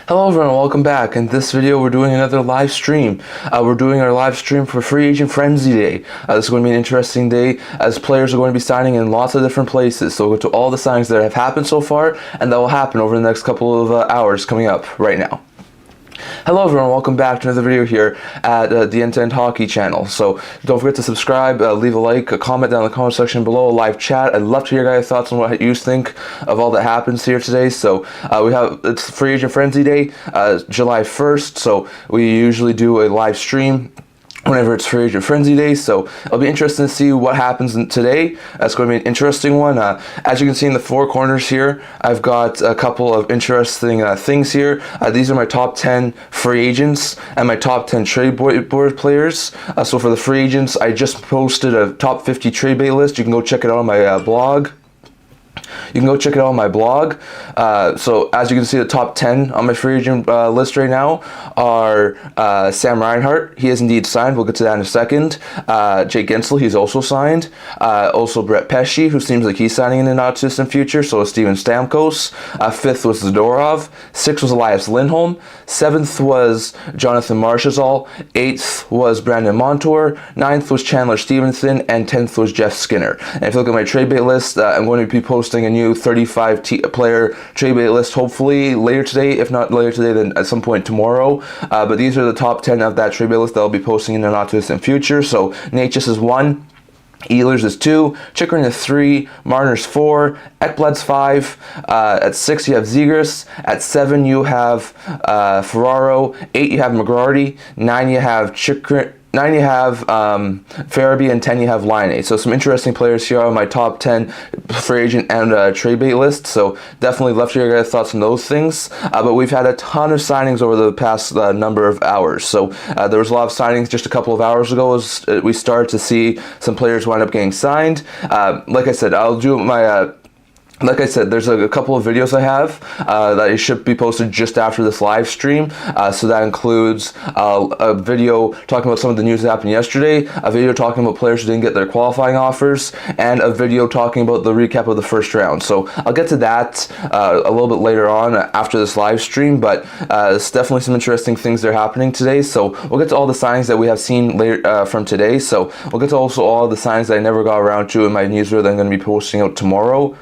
Hello everyone, welcome back. In this video we're doing another live stream. We're doing our live stream for Free Agent Frenzy Day. This is going to be an interesting day as players are going to be signing in lots of different places. So we'll go to all the signings that have happened so far and that will happen over the next couple of hours coming up right now. Hello everyone, welcome back to another video here at the End to End Hockey channel. So don't forget to subscribe, leave a like, a comment down in the comment section below, a live chat. I'd love to hear your guys' thoughts on what you think of all that happens here today. So it's Free Agent Frenzy Day, July 1st, so we usually do a live stream whenever it's Free Agent Frenzy Day, so it'll be interesting to see what happens today. That's going to be an interesting one. As you can see in the four corners here, I've got a couple of interesting things here. These are my top 10 free agents and my top 10 trade board players. So for the free agents, I just posted a top 50 trade bait list. You can go check it out on my blog. So as you can see, the top 10 on my free agent list right now are Sam Reinhart. He is indeed signed. We'll get to that in a second. Jake Guentzel, he's also signed. Also Brett Pesce, who seems like he's signing in the not too distant future. So is Steven Stamkos. Fifth was Zadorov. Sixth was Elias Lindholm. Seventh was Jonathan Marchessault. Eighth was Brandon Montour. Ninth was Chandler Stevenson. And 10th was Jeff Skinner. And if you look at my trade bait list, I'm going to be posting a new 35 player trade bait list hopefully later today. If not later today, then at some point tomorrow. But these are the top 10 of that trade bait list that I'll be posting in the not too distant future. So Natchez is 1. Ehlers is 2, Chychrun is 3, Marner's 4, Ekblad's 5, at 6 you have Zegras, at 7 you have Ferraro, 8 you have McGrady, 9 you have Chychrun, 9 you have Farabee, and 10 you have Line. So some interesting players here on my top 10 free agent and trade bait list. So definitely love to hear your guys' thoughts on those things. But we've had a ton of signings over the past number of hours. So there was a lot of signings just a couple of hours ago as we started to see some players wind up getting signed. Like I said, I'll do my... Like I said, there's a couple of videos I have that should be posted just after this live stream. So that includes a video talking about some of the news that happened yesterday, a video talking about players who didn't get their qualifying offers, and a video talking about the recap of the first round. So I'll get to that a little bit later on after this live stream, but it's definitely some interesting things that are happening today. So we'll get to all the signings that we have seen later from today. So we'll get to also all the signings that I never got around to in my newsletter that I'm going to be posting out tomorrow.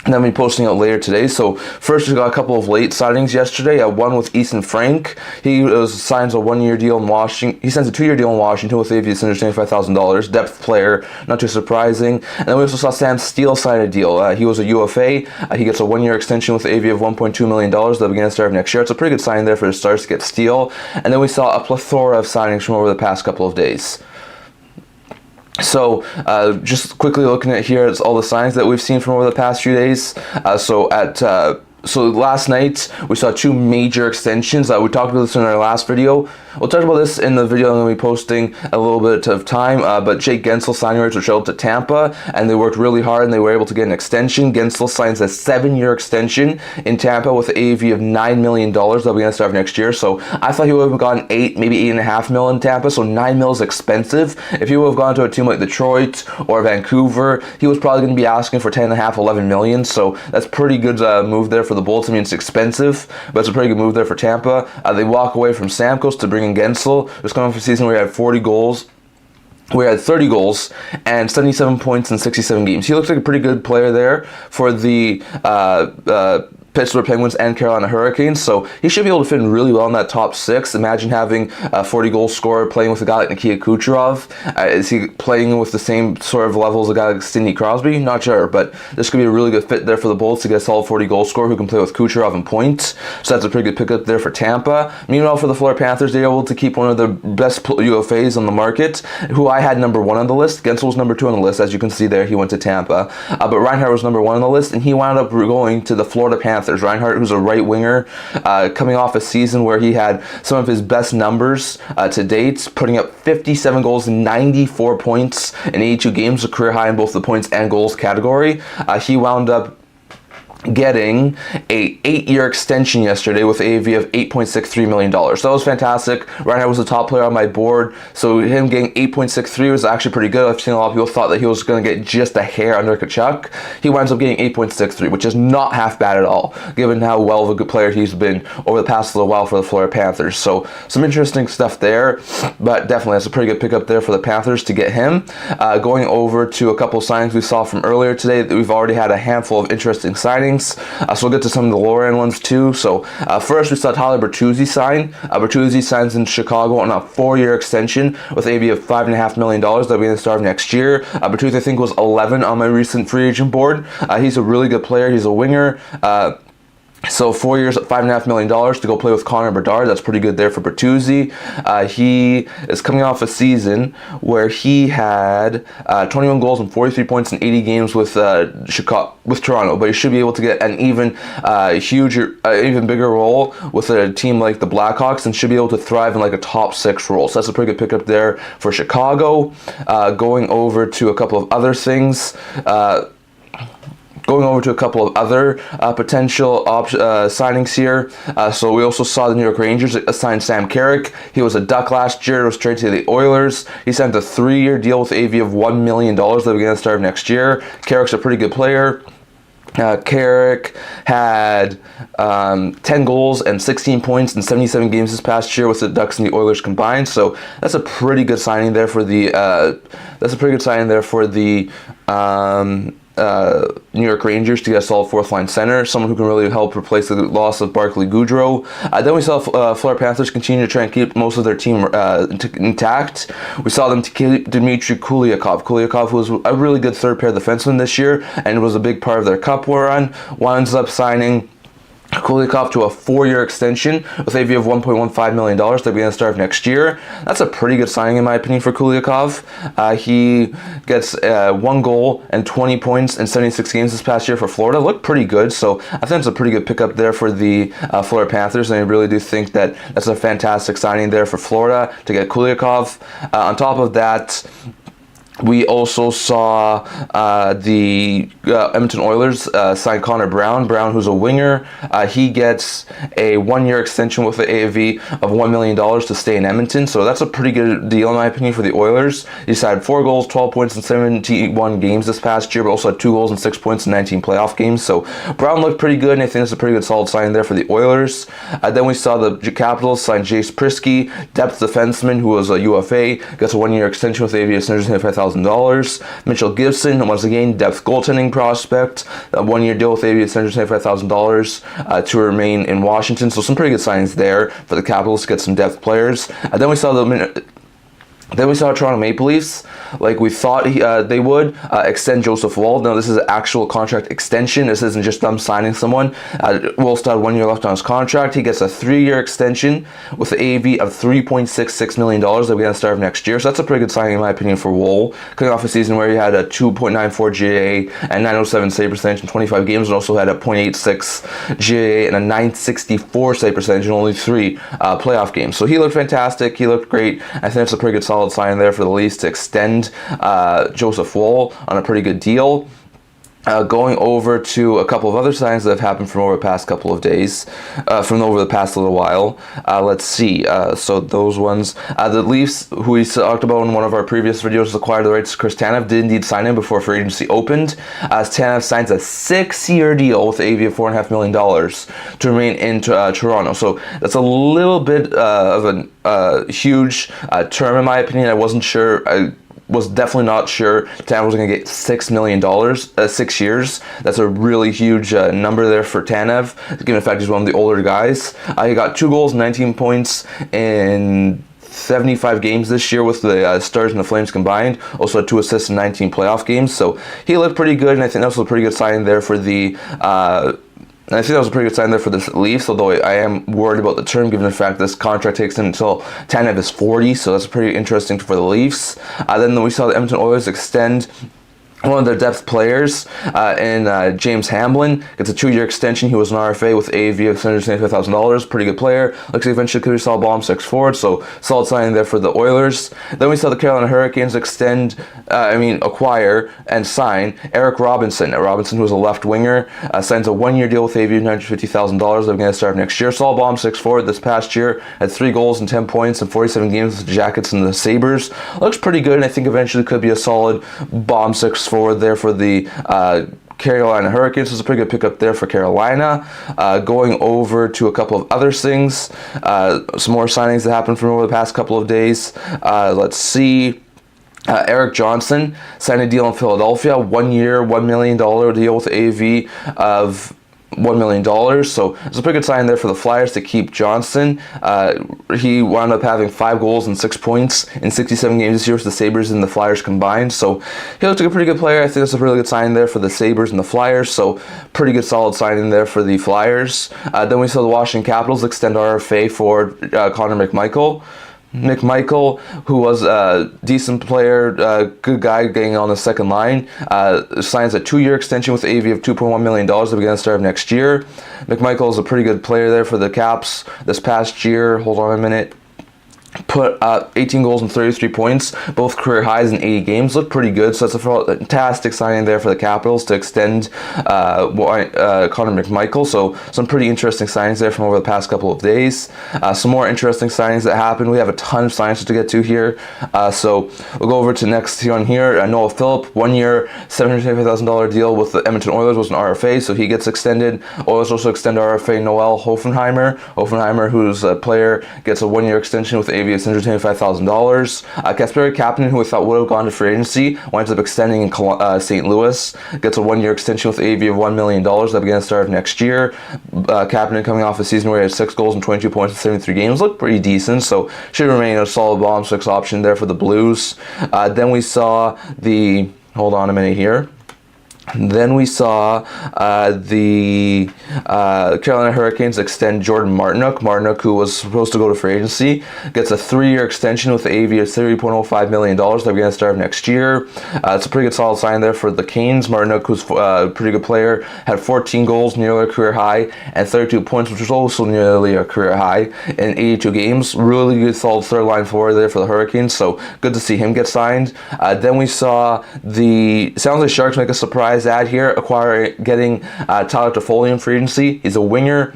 And then we'll be posting out later today. So first we got a couple of late signings yesterday. One with Easton Frank. He signs a 1-year deal in Washington. He signs a 2-year deal in Washington with $75,000. Depth player, not too surprising. And then we also saw Sam Steele sign a deal. He was a UFA. He gets a 1-year extension with AV of $1.2 million that begins to start of next year. It's a pretty good sign there for the Stars to get Steele. And then we saw a plethora of signings from over the past couple of days. So just quickly looking at here, it's all the signs that we've seen from over the past few days. So last night we saw 2 major extensions. We talked about this in our last video. We'll talk about this in the video I'm going to be posting a little bit of time. But Jake Guentzel signing rights were showed to Tampa, and they worked really hard and they were able to get an extension. Guentzel signs a 7-year extension in Tampa with an AAV of $9 million. That'll be going to start next year. So I thought he would have gotten 8, maybe $8.5 million in Tampa. So $9 million is expensive. If he would have gone to a team like Detroit or Vancouver, he was probably going to be asking for $10.5, $11 million. So that's pretty good move there for the Bolts. I mean, it's expensive, but it's a pretty good move there for Tampa. They walk away from Stamkos to bring in Guentzel. It was coming off a season where he had 40 goals. We had 30 goals and 77 points in 67 games. He looks like a pretty good player there for the Pittsburgh Penguins and Carolina Hurricanes, so he should be able to fit in really well in that top 6. Imagine having a 40-goal scorer playing with a guy like Nikita Kucherov. Is he playing with the same sort of level as a guy like Sidney Crosby? Not sure, but this could be a really good fit there for the Bolts to get a solid 40-goal scorer who can play with Kucherov and points. So that's a pretty good pickup there for Tampa. Meanwhile, for the Florida Panthers, they're able to keep one of the best UFAs on the market, who I had number 1 on the list. Guentzel was number 2 on the list. As you can see there, he went to Tampa. But Reinhart was number 1 on the list, and he wound up going to the Florida Panthers. Reinhart, who's a right winger, coming off a season where he had some of his best numbers to date, putting up 57 goals and 94 points in 82 games, a career high in both the points and goals category. He wound up getting a 8-year extension yesterday with AAV of $8.63 million. So that was fantastic. Reinhart was the top player on my board, so him getting 8.63 was actually pretty good. I've seen a lot of people thought that he was going to get just a hair under Tkachuk. He winds up getting 8.63, which is not half bad at all, given how well of a good player he's been over the past little while for the Florida Panthers. So some interesting stuff there, but definitely that's a pretty good pickup there for the Panthers to get him. Going over to a couple of signings we saw from earlier today, that we've already had a handful of interesting signings. So we'll get to some of the lower end ones too. So first we saw Tyler Bertuzzi sign. Bertuzzi signs in Chicago on a 4-year extension with AV of $5.5 million that'll be in the start of next year. Bertuzzi I think was 11 on my recent free agent board. He's a really good player. He's a winger. So 4 years at $5.5 million to go play with Connor Bedard. That's pretty good there for Bertuzzi. He is coming off a season where he had 21 goals and 43 points in 80 games with Toronto, but he should be able to get an even bigger role with a team like the Blackhawks and should be able to thrive in like a top 6 role. So that's a pretty good pickup there for Chicago. Going over to a couple of other things. Going over to a couple of other potential signings here. So we also saw the New York Rangers assign Sam Carrick. He was a Duck last year, was traded to the Oilers. He signed a 3-year deal with AV of $1 million that will begin at the start of next year. Carrick's a pretty good player. Carrick had 10 goals and 16 points in 77 games this past year with the Ducks and the Oilers combined. So that's a pretty good signing there for the New York Rangers to get a solid fourth line center, someone who can really help replace the loss of Barclay Goodrow. Then we saw Florida Panthers continue to try and keep most of their team intact. We saw them to keep Dmitry Kuliakov. Kuliakov was a really good third pair defenseman this year and was a big part of their cup run. Winds up signing Kuliakov to a 4-year extension with AV of $1.15 million that will be at the start of next year. That's a pretty good signing in my opinion for Kuliakov. He gets 1 goal and 20 points in 76 games this past year for Florida. Looked pretty good, so I think it's a pretty good pickup there for the Florida Panthers, and I really do think that that's a fantastic signing there for Florida to get Kuliakov. On top of that, we also saw the Edmonton Oilers sign Connor Brown. Brown, who's a winger, he gets a 1-year extension with the AAV of $1 million to stay in Edmonton. So that's a pretty good deal in my opinion for the Oilers. He's had 4 goals, 12 points in 71 games this past year, but also had 2 goals and 6 points in 19 playoff games. So Brown looked pretty good, and I think it's a pretty good solid sign there for the Oilers. Then we saw the Capitals sign Jace Prisky, depth defenseman who was a UFA, gets a 1-year extension with AAV of $175,000. Mitchell Gibson, once again, depth goaltending prospect, a 1-year deal with AV at $175,000 to remain in Washington. So some pretty good signs there for the Capitals to get some depth players. Then we saw Toronto Maple Leafs, like we thought they would, extend Joseph Woll. Now this is an actual contract extension. This isn't just them signing someone. Woll still had 1 year left on his contract. He gets a 3-year extension with the AAV of $3.66 million that will be at the start of next year. So that's a pretty good signing in my opinion for Woll, coming off a season where he had a 2.94 GAA and 907 save percentage in 25 games, and also had a .86 GAA and a 964 save percentage in only 3 playoff games. So he looked fantastic. He looked great. I think that's a pretty good solid sign there for the Leafs to extend Joseph Woll on a pretty good deal. Going over to a couple of other signs that have happened from over the past couple of days, from over the past little while. Let's see. So those ones, the Leafs, who we talked about in one of our previous videos, acquired the rights to Chris Tanev, did indeed sign him before free agency opened. As Tanev signs a 6-year deal with AAV of $4.5 million to remain in Toronto. So that's a little bit of a huge term in my opinion. I wasn't sure. Was definitely not sure Tanev was going to get $6 million, 6 years. That's a really huge number there for Tanev, given the fact he's one of the older guys. He got 2 goals, 19 points in 75 games this year with the Stars and the Flames combined. Also had 2 assists in 19 playoff games. So he looked pretty good, and I think that was a pretty good sign there for the and I think that was a pretty good sign there for the Leafs, although I am worried about the term given the fact this contract takes him until Tanev is 40, so that's pretty interesting for the Leafs. Then we saw the Edmonton Oilers extend one of their depth players in James Hamblin gets a 2-year extension. He was an RFA with AAV of $775,000. Pretty good player. Looks like eventually could be solid bottom six forward, so solid signing there for the Oilers. Then we saw the Carolina Hurricanes acquire and sign Eric Robinson. Robinson, who was a left winger, signs a 1-year deal with AAV of $950,000. They're going to start next year. Solid bottom six forward this past year. Had 3 goals and 10 points in 47 games with the Jackets and the Sabres. Looks pretty good, and I think eventually could be a solid bottom six forward there for the Carolina Hurricanes. Was a pretty good pickup there for Carolina. Going over to a couple of other things, some more signings that happened from over the past couple of days. Let's see. Eric Johnson signed a deal in Philadelphia, 1 year, $1 million deal with AAV of $1 million. So it's a pretty good sign there for the Flyers to keep Johnson. He wound up having 5 goals and 6 points in 67 games this year with the Sabres and the Flyers combined. So he looked like a pretty good player. I think that's a really good sign there for the Sabres and the Flyers. So pretty good solid signing there for the Flyers. Then we saw the Washington Capitals extend RFA for Connor McMichael. McMichael, who was a decent player, good guy getting on the second line, signs a 2-year extension with AV of $2.1 million at the beginning of the start of next year. McMichael is a pretty good player there for the Caps this past year. Hold on a minute. Put up 18 goals and 33 points, both career highs in 80 games. Looked pretty good, so that's a fantastic signing there for the Capitals to extend Connor McMichael. So some pretty interesting signings there from over the past couple of days. Some more interesting signings that happened. We have a ton of signings to get to here, so we'll go over to next here on here. Noah Phillip, 1 year, $775,000 deal with the Edmonton Oilers, was an RFA, so he gets extended. Oilers also extend RFA Noel Hoffenheimer, who's a player, gets a 1-year extension with AV of $125,000. Kasperi Kapanen, who we thought would have gone to free agency, winds up extending in St. Louis, gets a 1-year extension with AV of $1 million that begins the start of next year. Kapanen coming off a season where he had 6 goals and 22 points in 73 games, looked pretty decent, so should remain a solid bottom six option there for the Blues. Then we saw the, hold on a minute here. Then we saw the Carolina Hurricanes extend Jordan Martinook, who was supposed to go to free agency, gets a 3-year extension with the AV of $3.05 million that we're going to start next year. It's a pretty good solid sign there for the Canes. Martinook, who's a pretty good player, had 14 goals, nearly a career high, and 32 points, which was also nearly a career high in 82 games. Really good solid third line forward there for the Hurricanes, so good to see him get signed. Then we saw the San Jose Sharks make a surprise ad here, getting Tyler Toffoli in free agency. He's a winger.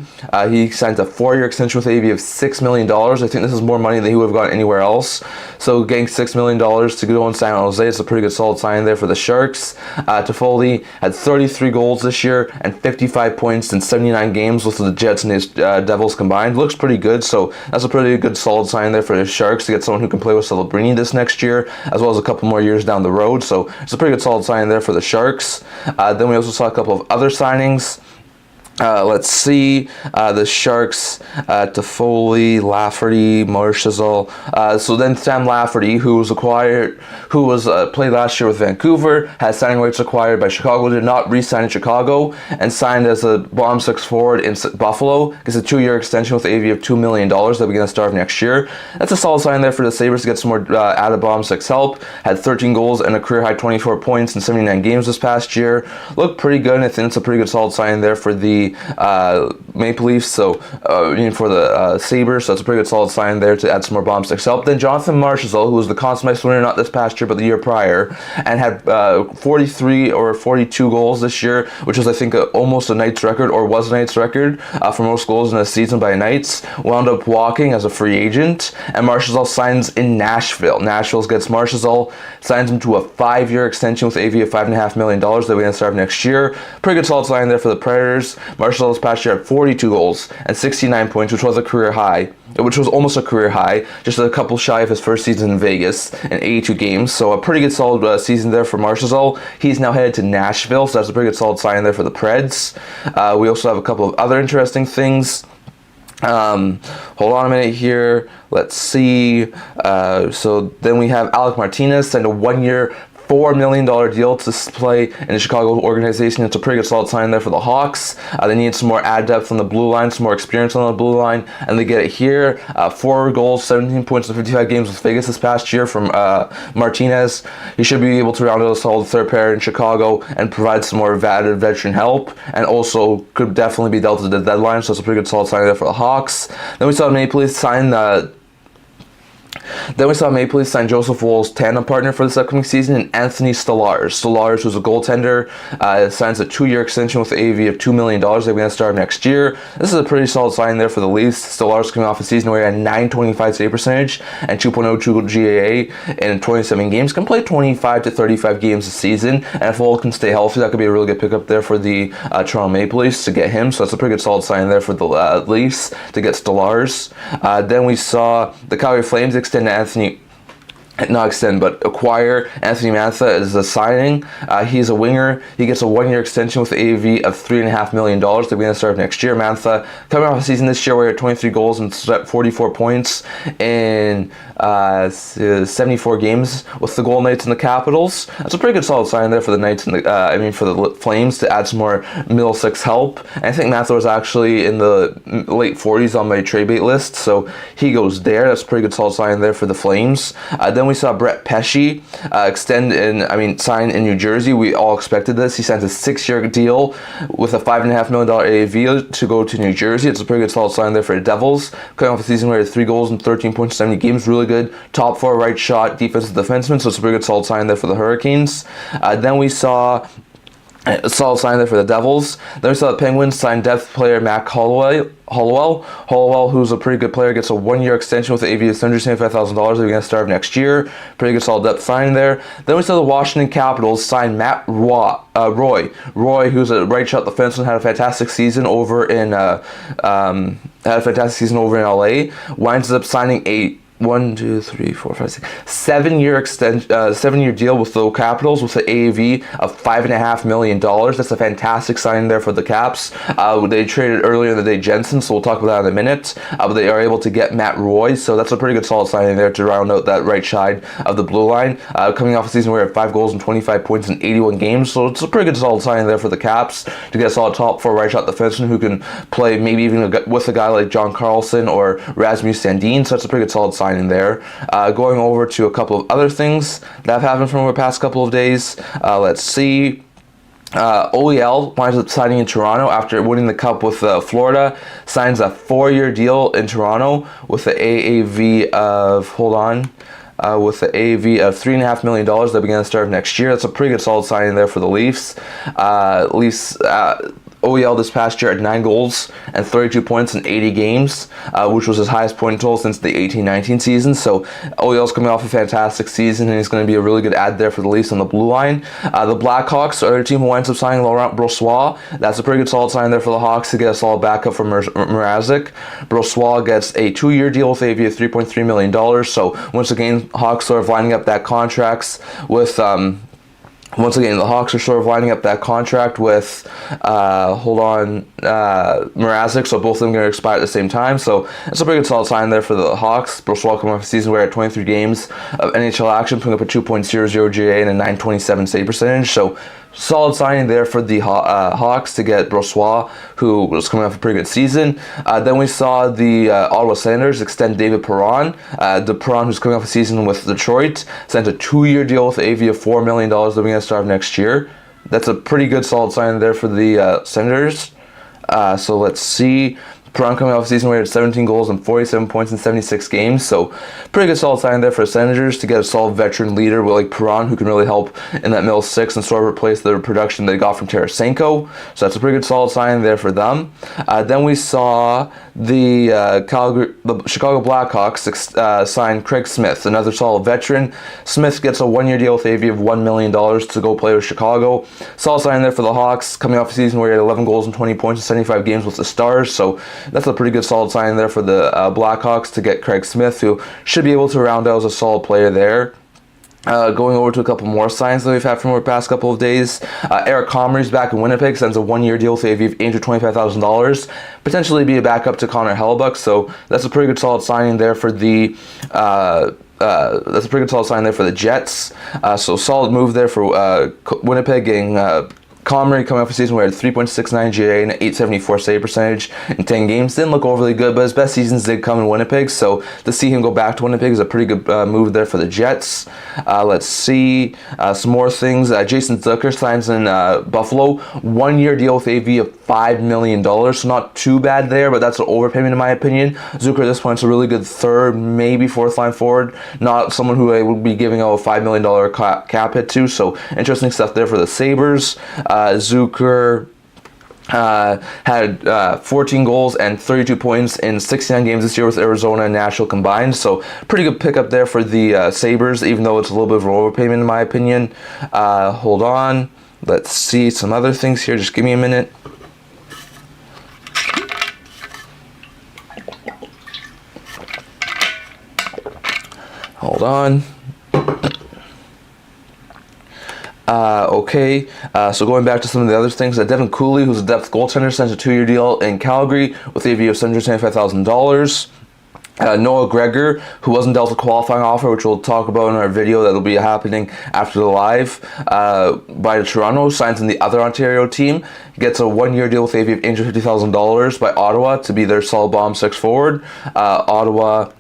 He signs a 4-year extension with AV of $6 million. I think this is more money than he would have gotten anywhere else. So getting $6 million to go in San Jose is a pretty good solid sign there for the Sharks. Toffoli had 33 goals this year and 55 points in 79 games with the Jets and his Devils combined. Looks pretty good, so that's a pretty good solid sign there for the Sharks to get someone who can play with Celebrini this next year, as well as a couple more years down the road. So it's a pretty good solid sign there for the Sharks. Then we also saw a couple of other signings. Let's see, the Sharks, Toffoli, Lafferty, Marchessault. So then Sam Lafferty, who was played last year with Vancouver, has signing rights acquired by Chicago, did not re-sign in Chicago, and signed as a bottom six forward in Buffalo. Gets a 2-year extension with AV of $2 million that begins to start next year. That's a solid sign there for the Sabres to get some more added bottom six help. Had 13 goals and a career high 24 points in 79 games this past year. Looked pretty good, and I think it's a pretty good solid sign there for the Maple Leafs, so for the Sabres, so it's a pretty good solid sign there to add some more bottom six help. Then Jonathan Marchessault, who was the Conn Smythe winner not this past year but the year prior, and had 43 or 42 goals this year, which was I think almost a Knights record, or was a Knights record for most goals in a season by Knights. Wound up walking as a free agent, and Marchessault signs in Nashville. Nashville gets Marchessault, signs him to a 5-year extension with AV of $5.5 million that we're going to start next year. Pretty good solid sign there for the Predators. Marchessault this past year had 42 goals and 69 points, which was almost a career high, just a couple shy of his first season in Vegas in 82 games. So a pretty good solid season there for Marchessault. He's now headed to Nashville, so that's a pretty good solid sign there for the Preds. We also have a couple of other interesting things. Hold on a minute here. Let's see. So then we have Alec Martinez signed a 1-year, $4 million deal to play in the Chicago organization. It's a pretty good solid sign there for the Hawks. They need some more ad depth on the blue line, some more experience on the blue line, and they get it here. 4 goals, 17 points in 55 games with Vegas this past year from Martinez. He should be able to round out a solid third pair in Chicago and provide some more added veteran help, and also could definitely be dealt at the deadline, so it's a pretty good solid sign there for the Hawks. Then we saw Maple Leafs sign Joseph Woll's tandem partner for this upcoming season, and Anthony Stolarz. Stolarz, who's a goaltender, signs a 2-year extension with an AAV of $2 million. They're going to start next year. This is a pretty solid sign there for the Leafs. Stolarz coming off a season where he had .925 save percentage and 2.02 GAA in 27 games. Can play 25 to 35 games a season, and if Woll can stay healthy, that could be a really good pickup there for the Toronto Maple Leafs to get him. So that's a pretty good solid sign there for the Leafs to get Stolarz. Then we saw the Calgary Flames extend acquire Anthony Mantha as a signing. He's a winger. He gets a 1-year extension with an AAV of $3.5 million. They're going to start next year. Mantha, coming off a season this year where he had 23 goals and 44 points in 74 games with the Golden Knights and the Capitals. That's a pretty good solid sign there for the Knights and for the Flames to add some more middle six help. And I think Mantha was actually in the late 40s on my trade bait list, so he goes there. That's a pretty good solid sign there for the Flames. Then we saw Brett Pesce sign in New Jersey. We all expected this. He signed a 6-year deal with a $5.5 million AAV to go to New Jersey. It's a pretty good solid sign there for the Devils. Coming off a season where he had 3 goals and 13 points in 70 games. Really good top 4 right shot defensive defenseman. So it's a pretty good solid sign there for the Hurricanes. Then we saw a solid sign there for the Devils. Then we saw the Penguins sign depth player Mac Hollowell, who's a pretty good player, gets a 1-year extension with the AAV of $175,000. They're going to start next year. Pretty good solid depth signing there. Then we saw the Washington Capitals sign Matt Roy. Roy, who's a right shot defenseman, had a fantastic season over in LA. Winds up signing a 7-year deal with the Capitals with the AAV of $5.5 million. That's a fantastic signing there for the Caps. They traded earlier in the day Jensen, so we'll talk about that in a minute. But they are able to get Matt Roy, so that's a pretty good solid signing there to round out that right side of the blue line. Coming off a season where he had 5 goals and 25 points in 81 games, so it's a pretty good solid signing there for the Caps to get a solid top 4 right shot defenseman who can play maybe even with a guy like John Carlson or Rasmus Sandin, so that's a pretty good solid signing there. Going over to a couple of other things that have happened from the past couple of days. Let's see. OEL winds up signing in Toronto after winning the Cup with Florida. Signs a 4-year deal in Toronto with the AAV of $3.5 million that began to start next year. That's a pretty good solid signing there for the Leafs. OEL this past year had 9 goals and 32 points in 80 games, which was his highest point total since the 18-19 season. So OEL's coming off a fantastic season, and he's going to be a really good add there for the Leafs on the blue line. The Blackhawks are the team who winds up signing Laurent Brossoit. That's a pretty good solid sign there for the Hawks to get a solid backup from Mrazek. Brossoit gets a 2-year deal with AAV of $3.3 million. So once again, Hawks sort of lining up that contracts with Once again, the Hawks are sort of lining up that contract with Mrazek, so both of them are going to expire at the same time. So it's a pretty good solid sign there for the Hawks. Brossoit coming off a season where he had 23 games of NHL action, putting up a 2.00 GA and a .927 save percentage. So solid signing there for the Hawks to get Brossoit, who was coming off a pretty good season. Then we saw the Ottawa Senators extend David Perron. Perron, who's coming off a season with Detroit, sent a 2-year deal with an AV of $4 million that we're going to start next year. That's a pretty good solid sign there for the Senators. So let's see. Perron coming off a season where he had 17 goals and 47 points in 76 games, so pretty good solid sign there for the Senators to get a solid veteran leader like Perron, who can really help in that middle six and sort of replace the production they got from Tarasenko. So that's a pretty good solid sign there for them. Then we saw the Chicago Blackhawks sign Craig Smith, another solid veteran. Smith gets a 1-year deal with AV of $1 million to go play with Chicago. Solid sign there for the Hawks, coming off a season where he had 11 goals and 20 points in 75 games with the Stars, so that's a pretty good solid sign there for the Blackhawks to get Craig Smith, who should be able to round out as a solid player there. Going over to a couple more signs that we've had from the past couple of days. Eric Comrie's back in Winnipeg, signs a 1-year deal with AV of $825,000, potentially be a backup to Connor Hellebuyck, so that's a pretty good solid signing there for the that's a pretty good solid sign there for the Jets. So solid move there for Winnipeg, getting Comrie coming off a season where he had 3.69 GA and 874 save percentage in 10 games. Didn't look overly good, but his best seasons did come in Winnipeg, so to see him go back to Winnipeg is a pretty good move there for the Jets. Let's see some more things. Jason Zucker signs in Buffalo. 1 year deal with AV of $5 million, so not too bad there, but that's an overpayment in my opinion. Zucker at this point is a really good third, maybe fourth line forward, not someone who I would be giving out a $5 million cap hit to, so interesting stuff there for the Sabres. Zucker had 14 goals and 32 points in 69 games this year with Arizona and Nashville combined, so pretty good pickup there for the Sabres, even though it's a little bit of an overpayment in my opinion. Hold on, let's see some other things here, just give me a minute. Hold on. Okay, so going back to some of the other things, Devin Cooley, who's a depth goaltender, signs a 2-year deal in Calgary with AV of $775,000. Noah Gregor, who wasn't dealt a qualifying offer, which we'll talk about in our video that'll be happening after the live, by the Toronto, signs in the other Ontario team, gets a 1-year deal with AV of $850,000 by Ottawa to be their solid bomb 6 forward. Ottawa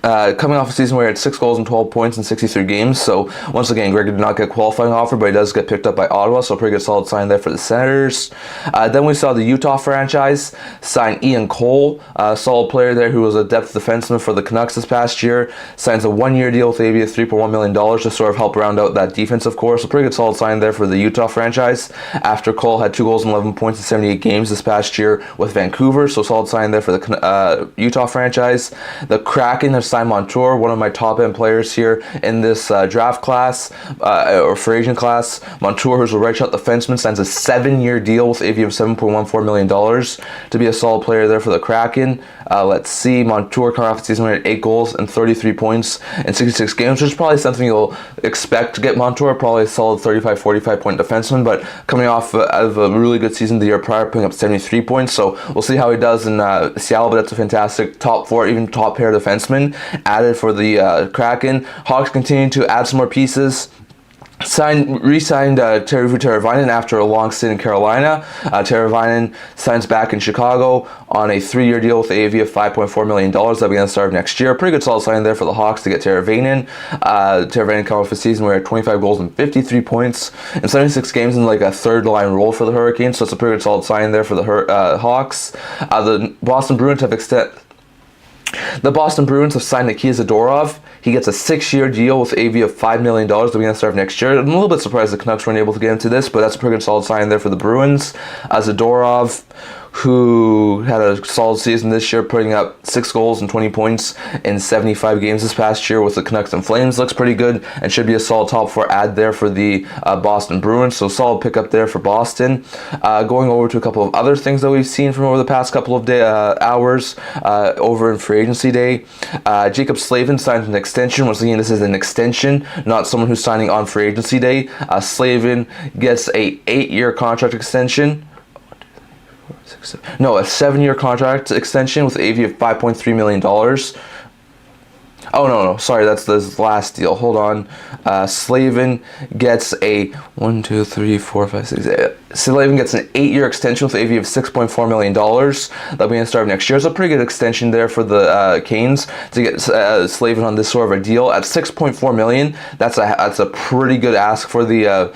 coming off a season where he had 6 goals and 12 points in 63 games. So once again, Gregor did not get a qualifying offer, but he does get picked up by Ottawa, so a pretty good solid sign there for the Senators. Then we saw the Utah franchise sign Ian Cole, a solid player there who was a depth defenseman for the Canucks this past year, signs a 1-year deal with AV of $3.1 million to sort of help round out that defense, of course. A pretty good solid sign there for the Utah franchise after Cole had 2 goals and 11 points in 78 games this past year with Vancouver, so solid sign there for the Utah franchise. The Kraken have signed Montour, one of my top end players here in this draft class or free agent class. Montour, who's a right shot defenseman, signs a 7-year deal with AV of $7.14 million to be a solid player there for the Kraken. Let's see, Montour coming off the season where he had 8 goals and 33 points in 66 games, which is probably something you'll expect to get Montour, probably a solid 35-45 point defenseman, but coming off of a really good season the year prior, putting up 73 points, so we'll see how he does in Seattle, but that's a fantastic top 4, even top pair defenseman added for the Kraken. Hawks continue to add some more pieces. Re-signed Teravainen after a long stint in Carolina. Teravainen signs back in Chicago on a 3-year deal with AAV of $5.4 million. That'll be on the start of next year. Pretty good solid sign there for the Hawks to get Teravainen. Teravainen coming off a season where he had 25 goals and 53 points in 76 games in like a third-line role for the Hurricanes, so it's a pretty good solid sign there for the Hawks. The Boston Bruins have signed Nikita Zadorov. He gets a 6-year deal with AV of $5 million to begin the start of next year. I'm a little bit surprised the Canucks weren't able to get into this, but that's a pretty good solid sign there for the Bruins. Zadorov, who had a solid season this year, putting up 6 goals and 20 points in 75 games this past year with the Canucks and Flames, looks pretty good and should be a solid top 4 add there for the Boston Bruins, so solid pickup there for Boston. Going over to a couple of other things that we've seen from over the past couple of hours over in free agency day. Jacob Slavin signs an extension. Once again, this is an extension, not someone who's signing on free agency day. Slavin gets a 8-year contract extension. No, a 7-year contract extension with AV of $5.3 million. Oh, no, sorry, that's the last deal. Hold on. Slavin gets a 1, 2, 3, 4, 5, 6, 8. Slavin gets an 8-year extension with AV of $6.4 million. That'll be in the start of next year. It's a pretty good extension there for the Canes to get Slavin on this sort of a deal at $6.4 million. That's a pretty good ask for the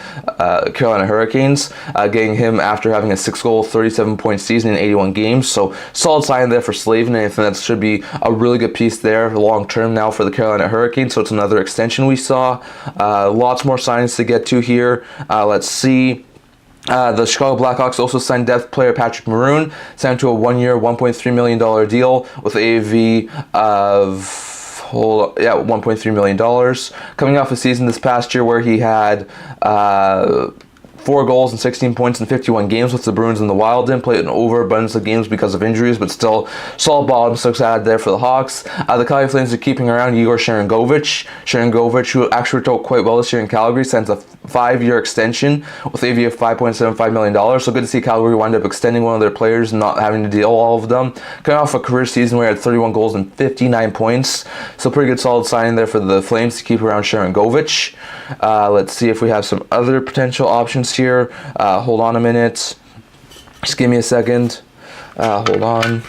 Carolina Hurricanes, getting him after having a 6-goal, 37-point season in 81 games. So solid sign there for Slavin, and I think that should be a really good piece there long term now for the Carolina Hurricanes. So it's another extension we saw. Lots more signings to get to here. Let's see. The Chicago Blackhawks also signed depth player Patrick Maroon, signed to a 1-year, $1.3 million deal with AV of $1.3 million. Coming off a season this past year where he had 4 goals and 16 points in 51 games with the Bruins and the Wild. Didn't play an overabundance of games because of injuries, but still solid bottom 6 ad there for the Hawks. The Calgary Flames are keeping around Igor Sharangovich, who actually worked out quite well this year in Calgary, signs a 5-year extension with AV of $5.75 million. So good to see Calgary wind up extending one of their players and not having to deal all of them. Coming off a career season where he had 31 goals and 59 points. So pretty good solid signing there for the Flames to keep around Sharangovich. Let's see if we have some other potential options here. Hold on a minute. Just give me a second. Hold on.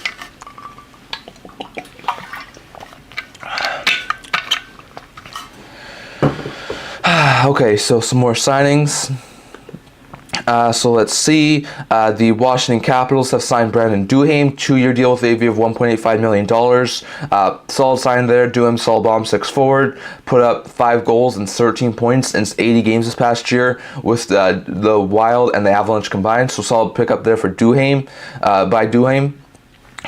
Okay, so some more signings. So let's see. The Washington Capitals have signed Brandon Duhaime, 2-year deal with AV of $1.85 million. Solid sign there. Duhaime, solid bomb 6 forward. Put up 5 goals and 13 points in 80 games this past year with the Wild and the Avalanche combined. So solid pickup there for Duhaime, by Duhaime.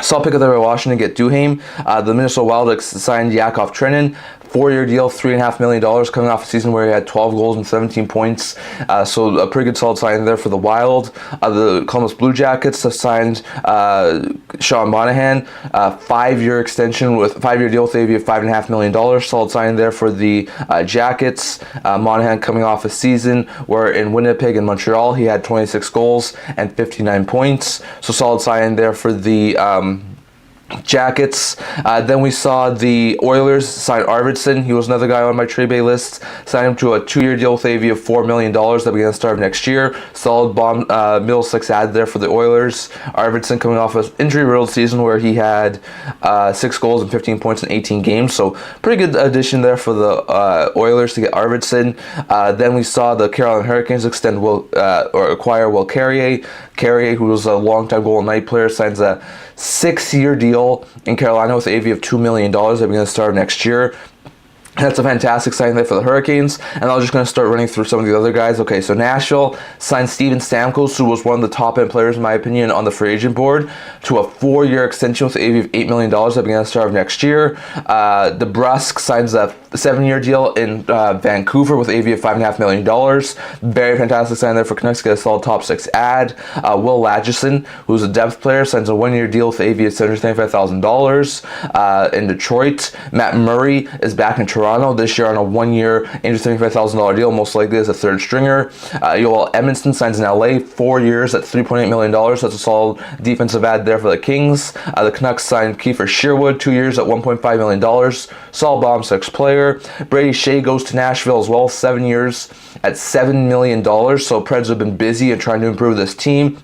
Solid pick up there by Washington to get Duhaime. The Minnesota Wild signed Yakov Trenin. 4-year deal, $3.5 million, coming off a season where he had 12 goals and 17 points. So a pretty good solid sign there for the Wild. The Columbus Blue Jackets have signed Sean Monahan, 5-year extension with 5-year deal with AV of $5.5 million. Solid sign there for the Jackets. Monahan coming off a season where in Winnipeg and Montreal he had 26 goals and 59 points. So solid sign there for the Jackets. Then we saw the Oilers sign Arvidsson. He was another guy on my trade bay list. Signed him to a 2-year deal with AV of $4 million that began the start of next year. Solid bomb middle 6 ad there for the Oilers. Arvidsson coming off an injury-riddled season where he had 6 goals and 15 points in 18 games. So pretty good addition there for the Oilers to get Arvidsson. Then we saw the Carolina Hurricanes acquire Will Carrier. Carrier, who was a long-time Golden Knight player, signs a 6-year deal in Carolina with AV of $2 million that began the start of next year. That's a fantastic signing there for the Hurricanes. And I was just going to start running through some of the other guys. Okay, so Nashville signed Steven Stamkos, who was one of the top-end players, in my opinion, on the free agent board, to a 4-year extension with AV of $8 million that began the start of next year. DeBrusk signs a 7-year deal in Vancouver with AV of $5.5 million. Very fantastic sign there for Canucks to get a solid top 6 ad. Will Lagesson, who's a depth player, signs a 1-year deal with AV of $775,000 in Detroit. Matt Murray is back in Toronto this year on a 1-year $875,000 deal, most likely as a third stringer. Joel Edmondson signs in LA, 4 years at $3.8 million. That's a solid defensive ad there for the Kings. The Canucks signed Kiefer Sherwood, 2 years at $1.5 million. Solid bomb 6 player. Brady Shea goes to Nashville as well, 7 years at $7 million. So Preds have been busy and trying to improve this team.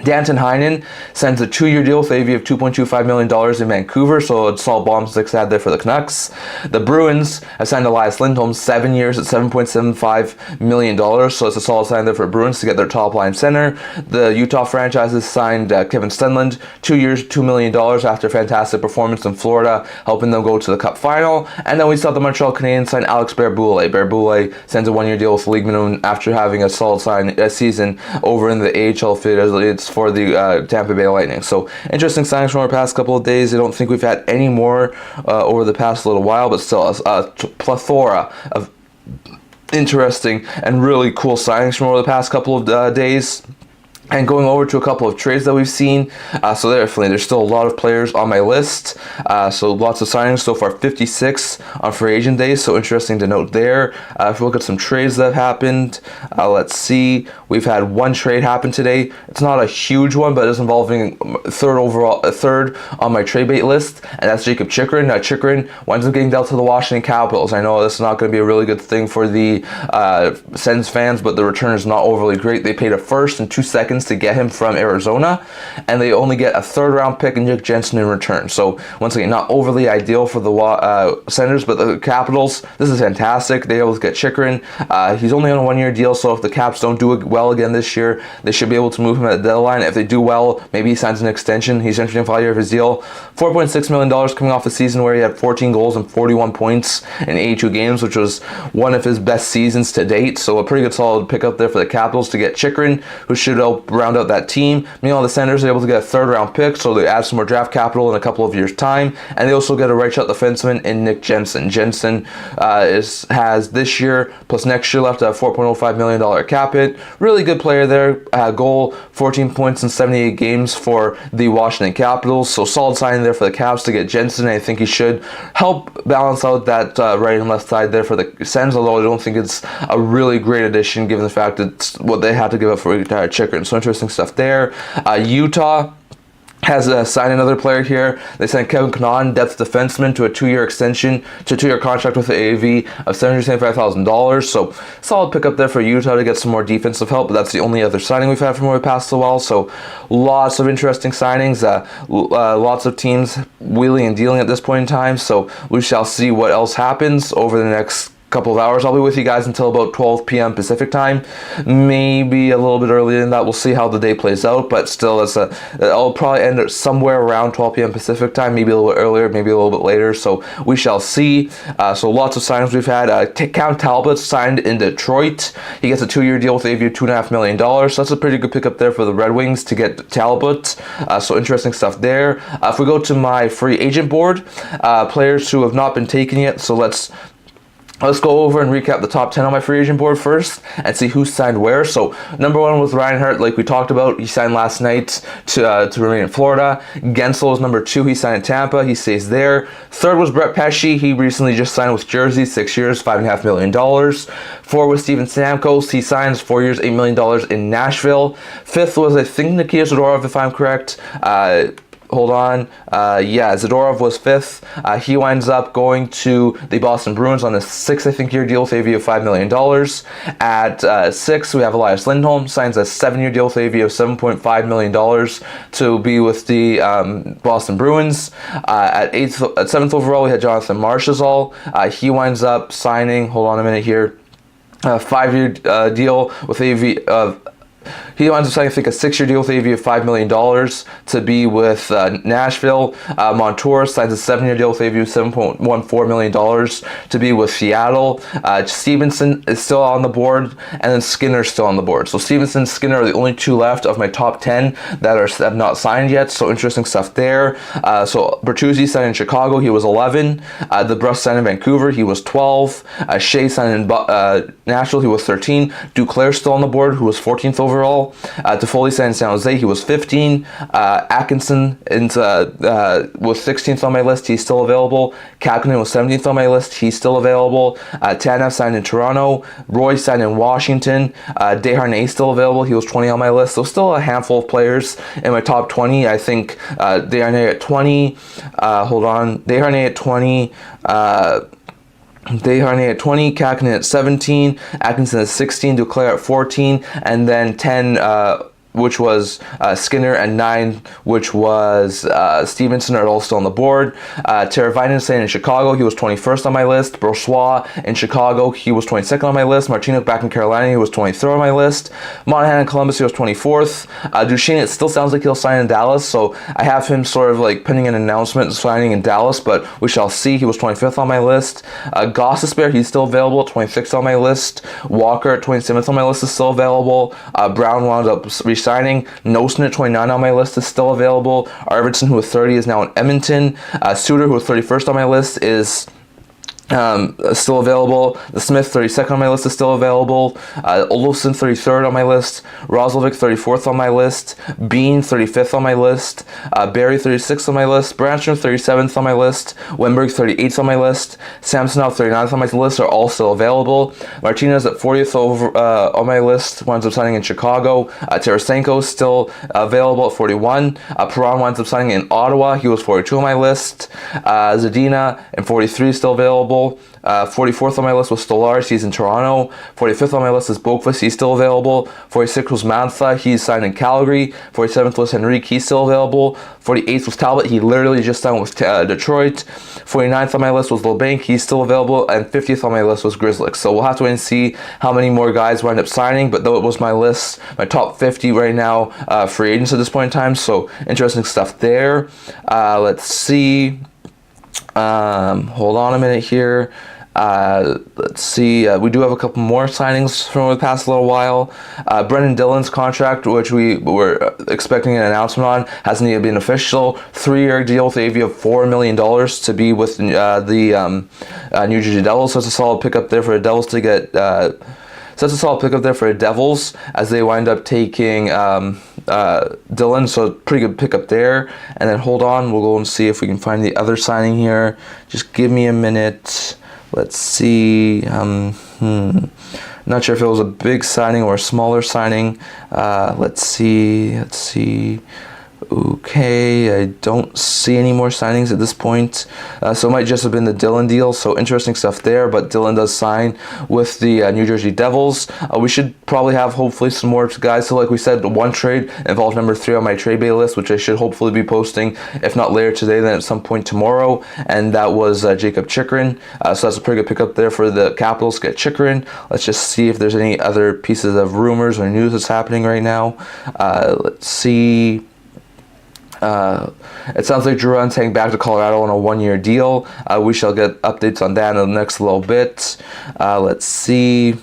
Danton Heinen signs a 2-year deal with AV of $2.25 million in Vancouver, so it's solid bomb 6 ad there for the Canucks. The Bruins have signed Elias Lindholm, 7 years at $7.75 million, so it's a solid sign there for Bruins to get their top line center. The Utah franchises signed Kevin Stenlund, 2 years, $2 million after a fantastic performance in Florida, helping them go to the Cup final. And then we saw the Montreal Canadiens sign Alex Barré-Boulet. Barré-Boulet signs a 1-year deal with the league minimum after having a solid season over in the AHL affiliate for the Tampa Bay Lightning. So interesting signings from our past couple of days. I don't think we've had any more over the past little while, but still a plethora of interesting and really cool signings from over the past couple of days. And going over to a couple of trades that we've seen, so definitely there's still a lot of players on my list, so lots of signings so far, 56 on free agent days, so interesting to note there. If we look at some trades that have happened, let's see, we've had one trade happen today. It's not a huge one, but it's involving a third on my trade bait list, and that's Jacob Chychrun. Chychrun winds up getting dealt to the Washington Capitals. I know this is not going to be a really good thing for the Sens fans, but the return is not overly great. They paid a first and 2 seconds to get him from Arizona, and they only get a 3rd-round pick and Nick Jensen in return. So once again, not overly ideal for the Senators, but the Capitals, this is fantastic. They able to get Chychrun. He's only on a 1-year deal, so if the Caps don't do well again this year, they should be able to move him at the deadline. If they do well, maybe he signs an extension. He's entering the 5-year of his deal. $4.6 million coming off a season where he had 14 goals and 41 points in 82 games, which was one of his best seasons to date. So a pretty good solid pickup there for the Capitals to get Chychrun, who should help help round out that team. Meanwhile, the Senators are able to get a third-round pick, so they add some more draft capital in a couple of years' time, and they also get a right-shot defenseman in Nick Jensen. Jensen has this year plus next year left a $4.05 million cap hit. Really good player there. Goal, 14 points in 78 games for the Washington Capitals. So solid signing there for the Caps to get Jensen. I think he should help balance out that right and left side there for the Sens, although I don't think it's a really great addition given the fact that what they had to give up for Chikrin. So interesting stuff there. Utah has signed another player here. They signed Kevin Connaughton, depth defenseman, to a 2-year extension, to a 2-year contract with the AAV of $775,000. So solid pickup there for Utah to get some more defensive help, but that's the only other signing we've had from over the past while. So lots of interesting signings, lots of teams wheeling and dealing at this point in time. So we shall see what else happens over the next couple of hours. I'll be with you guys until about 12 p.m. Pacific time, maybe a little bit earlier than that. We'll see how the day plays out, but still, I'll probably end up somewhere around 12 p.m. Pacific time, maybe a little bit earlier, maybe a little bit later, so we shall see. So lots of signings we've had. Cam Talbot signed in Detroit. He gets a 2-year deal with AAV of $2.5 million, so that's a pretty good pickup there for the Red Wings to get Talbot. So interesting stuff there. If we go to my free agent board, players who have not been taken yet, so let's go over and recap the top 10 on my free agent board first and see who signed where. So number 1 was Reinhart, like we talked about. He signed last night to remain in Florida. Gensel is number 2. He signed in Tampa. He stays there. 3rd was Brett Pesce. He recently just signed with Jersey, 6 years, $5.5 million. 4 was Steven Stamkos. He signs 4 years, $8 million in Nashville. 5th was, I think, Nikita Zadorov, if I'm correct. Hold on. Zadorov was 5th. He winds up going to the Boston Bruins on a 6th, I think, year deal with AV of $5 million. At 6th, we have Elias Lindholm, signs a 7-year deal with AV of $7.5 million to be with the Boston Bruins. At 7th overall, we had Jonathan Marchessault. He winds up signing, hold on a minute here, a 5-year deal with AV of He winds up signing, I think, a 6-year deal with AV of $5 million to be with Nashville. Montour signs a 7-year deal with AV of $7.14 million to be with Seattle. Stevenson is still on the board, and then Skinner's still on the board. So Stevenson and Skinner are the only 2 left of my top 10 that have not signed yet. So interesting stuff there. So Bertuzzi signed in Chicago. He was 11. DeBrusk signed in Vancouver. He was 12. Shea signed in Nashville. He was 13. Duclair's still on the board, who was 14th overall. Toffoli signed in San Jose. He was 15. Atkinson was 16th on my list. He's still available. Kapanen was 17th on my list. He's still available. Tanev signed in Toronto. Roy signed in Washington. Desharnais still available. He was 20 on my list. So still a handful of players in my top 20. I think Desharnais at 20. Desharnais at 20. Desharnais at 20, Kapanen at 17, Atkinson at 16, Duclair at 14, and then 10, which was Skinner, and 9, which was Stevenson, are all still on the board. Teravainen staying in Chicago. He was 21st on my list. Brossois in Chicago. He was 22nd on my list. Martinook back in Carolina. He was 23rd on my list. Monahan in Columbus. He was 24th. Duchesne, it still sounds like he'll sign in Dallas, so I have him sort of like pending an announcement signing in Dallas, but we shall see. He was 25th on my list. Gostisbehere, he's still available, 26th on my list. Walker at 27th on my list is still available. Brown wound up signing. Nosen at 29 on my list is still available. Arvidsson, who was 30, is now in Edmonton. Suter, who was 31st on my list, is still available. The Smith, 32nd on my list, is still available. Olofsson, 33rd on my list. Roslovic, 34th on my list. Bean, 35th on my list. Barry, 36th on my list. Branstrom, 37th on my list. Wimberg, 38th on my list. Samsonov, 39th on my list, are all still available. Martinez at 40th on my list, winds up signing in Chicago. Tarasenko is still available at 41. Perron winds up signing in Ottawa. He was 42 on my list. Zadina and 43 still available. 44th on my list was Stolarz. He's in Toronto. 45th on my list is Boqvist. He's still available. 46th was Mantha. He's signed in Calgary. 47th was Henrique. He's still available. 48th was Talbot. He literally just signed with Detroit. 49th on my list was Labanc. He's still available. And 50th on my list was Grzelcyk. So we'll have to wait and see how many more guys wind up signing. But though it was my list, my top 50 right now, free agents at this point in time. So interesting stuff there. Let's see. Hold on a minute here. Let's see. We do have a couple more signings from the past little while. Brendan Dillon's contract, which we were expecting an announcement on, hasn't even been official. 3-year deal with AV of $4 million to be with the New Jersey Devils. So it's a solid pickup there for the Devils to get. So that's a solid pickup there for the Devils as they wind up taking Dillon. So pretty good pickup there. And then hold on, we'll go and see if we can find the other signing here. Just give me a minute. Let's see. Not sure if it was a big signing or a smaller signing. Let's see. Okay, I don't see any more signings at this point, so it might just have been the Dillon deal. So interesting stuff there, but Dillon does sign with the New Jersey Devils. We should probably have hopefully some more guys. So like we said, one trade involved number 3 on my trade bay list, which I should hopefully be posting, if not later today, then at some point tomorrow, and that was Jacob Chychrun. So that's a pretty good pickup there for the Capitals to get Chychrun. Let's just see if there's any other pieces of rumors or news that's happening right now. Let's see. It sounds like Drouin's heading back to Colorado on a 1-year deal. We shall get updates on that in the next little bit. Let's see.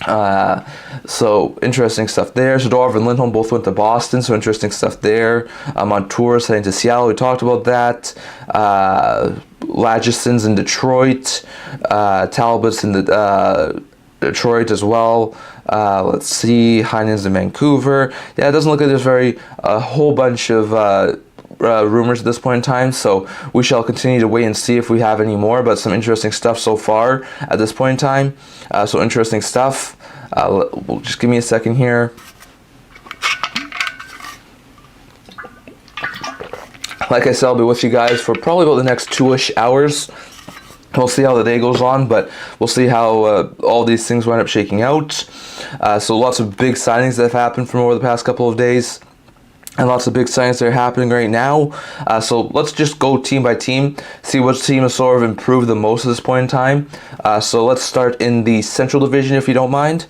So interesting stuff there. Zadorov and Lindholm both went to Boston, so interesting stuff there. Montour's heading to Seattle. We talked about that. Lageson's in Detroit. Talbot's in the Detroit as well. Let's see. Heinen's in Vancouver. Yeah, it doesn't look like there's a whole bunch of rumors at this point in time, so we shall continue to wait and see if we have any more, but some interesting stuff so far at this point in time. So interesting stuff. Just give me a second here. Like I said, I'll be with you guys for probably about the next 2-ish hours. We'll see how the day goes on, but we'll see how all these things wind up shaking out. So lots of big signings that have happened from over the past couple of days, and lots of big signings that are happening right now. So let's just go team by team, see which team has sort of improved the most at this point in time. So let's start in the Central Division, if you don't mind.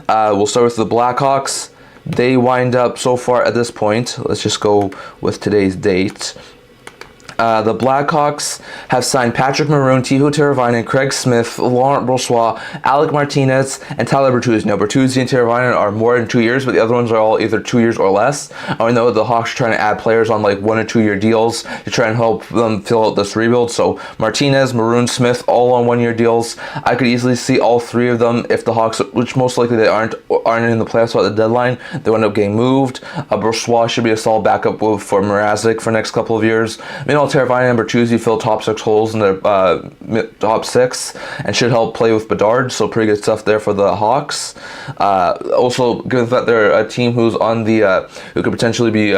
We'll start with the Blackhawks. They wind up so far at this point. Let's just go with today's date. The Blackhawks have signed Patrick Maroon, Teuvo Teravainen, Craig Smith, Laurent Brossoit, Alec Martinez, and Tyler Bertuzzi. Now, Bertuzzi and Teravainen are more than 2 years, but the other ones are all either 2 years or less. I know the Hawks are trying to add players on like 1 or 2 year deals to try and help them fill out this rebuild. So Martinez, Maroon, Smith, all on 1 year deals. I could easily see all 3 of them if the Hawks, which most likely they aren't in the playoffs at the deadline, they end up getting moved. Brossoit should be a solid backup for Mrazek for the next couple of years. Meanwhile, Teravainen and Bertuzzi fill top 6 holes in the top 6 and should help play with Bedard, so pretty good stuff there for the Hawks. Also, given that they're a team who's on the who could potentially be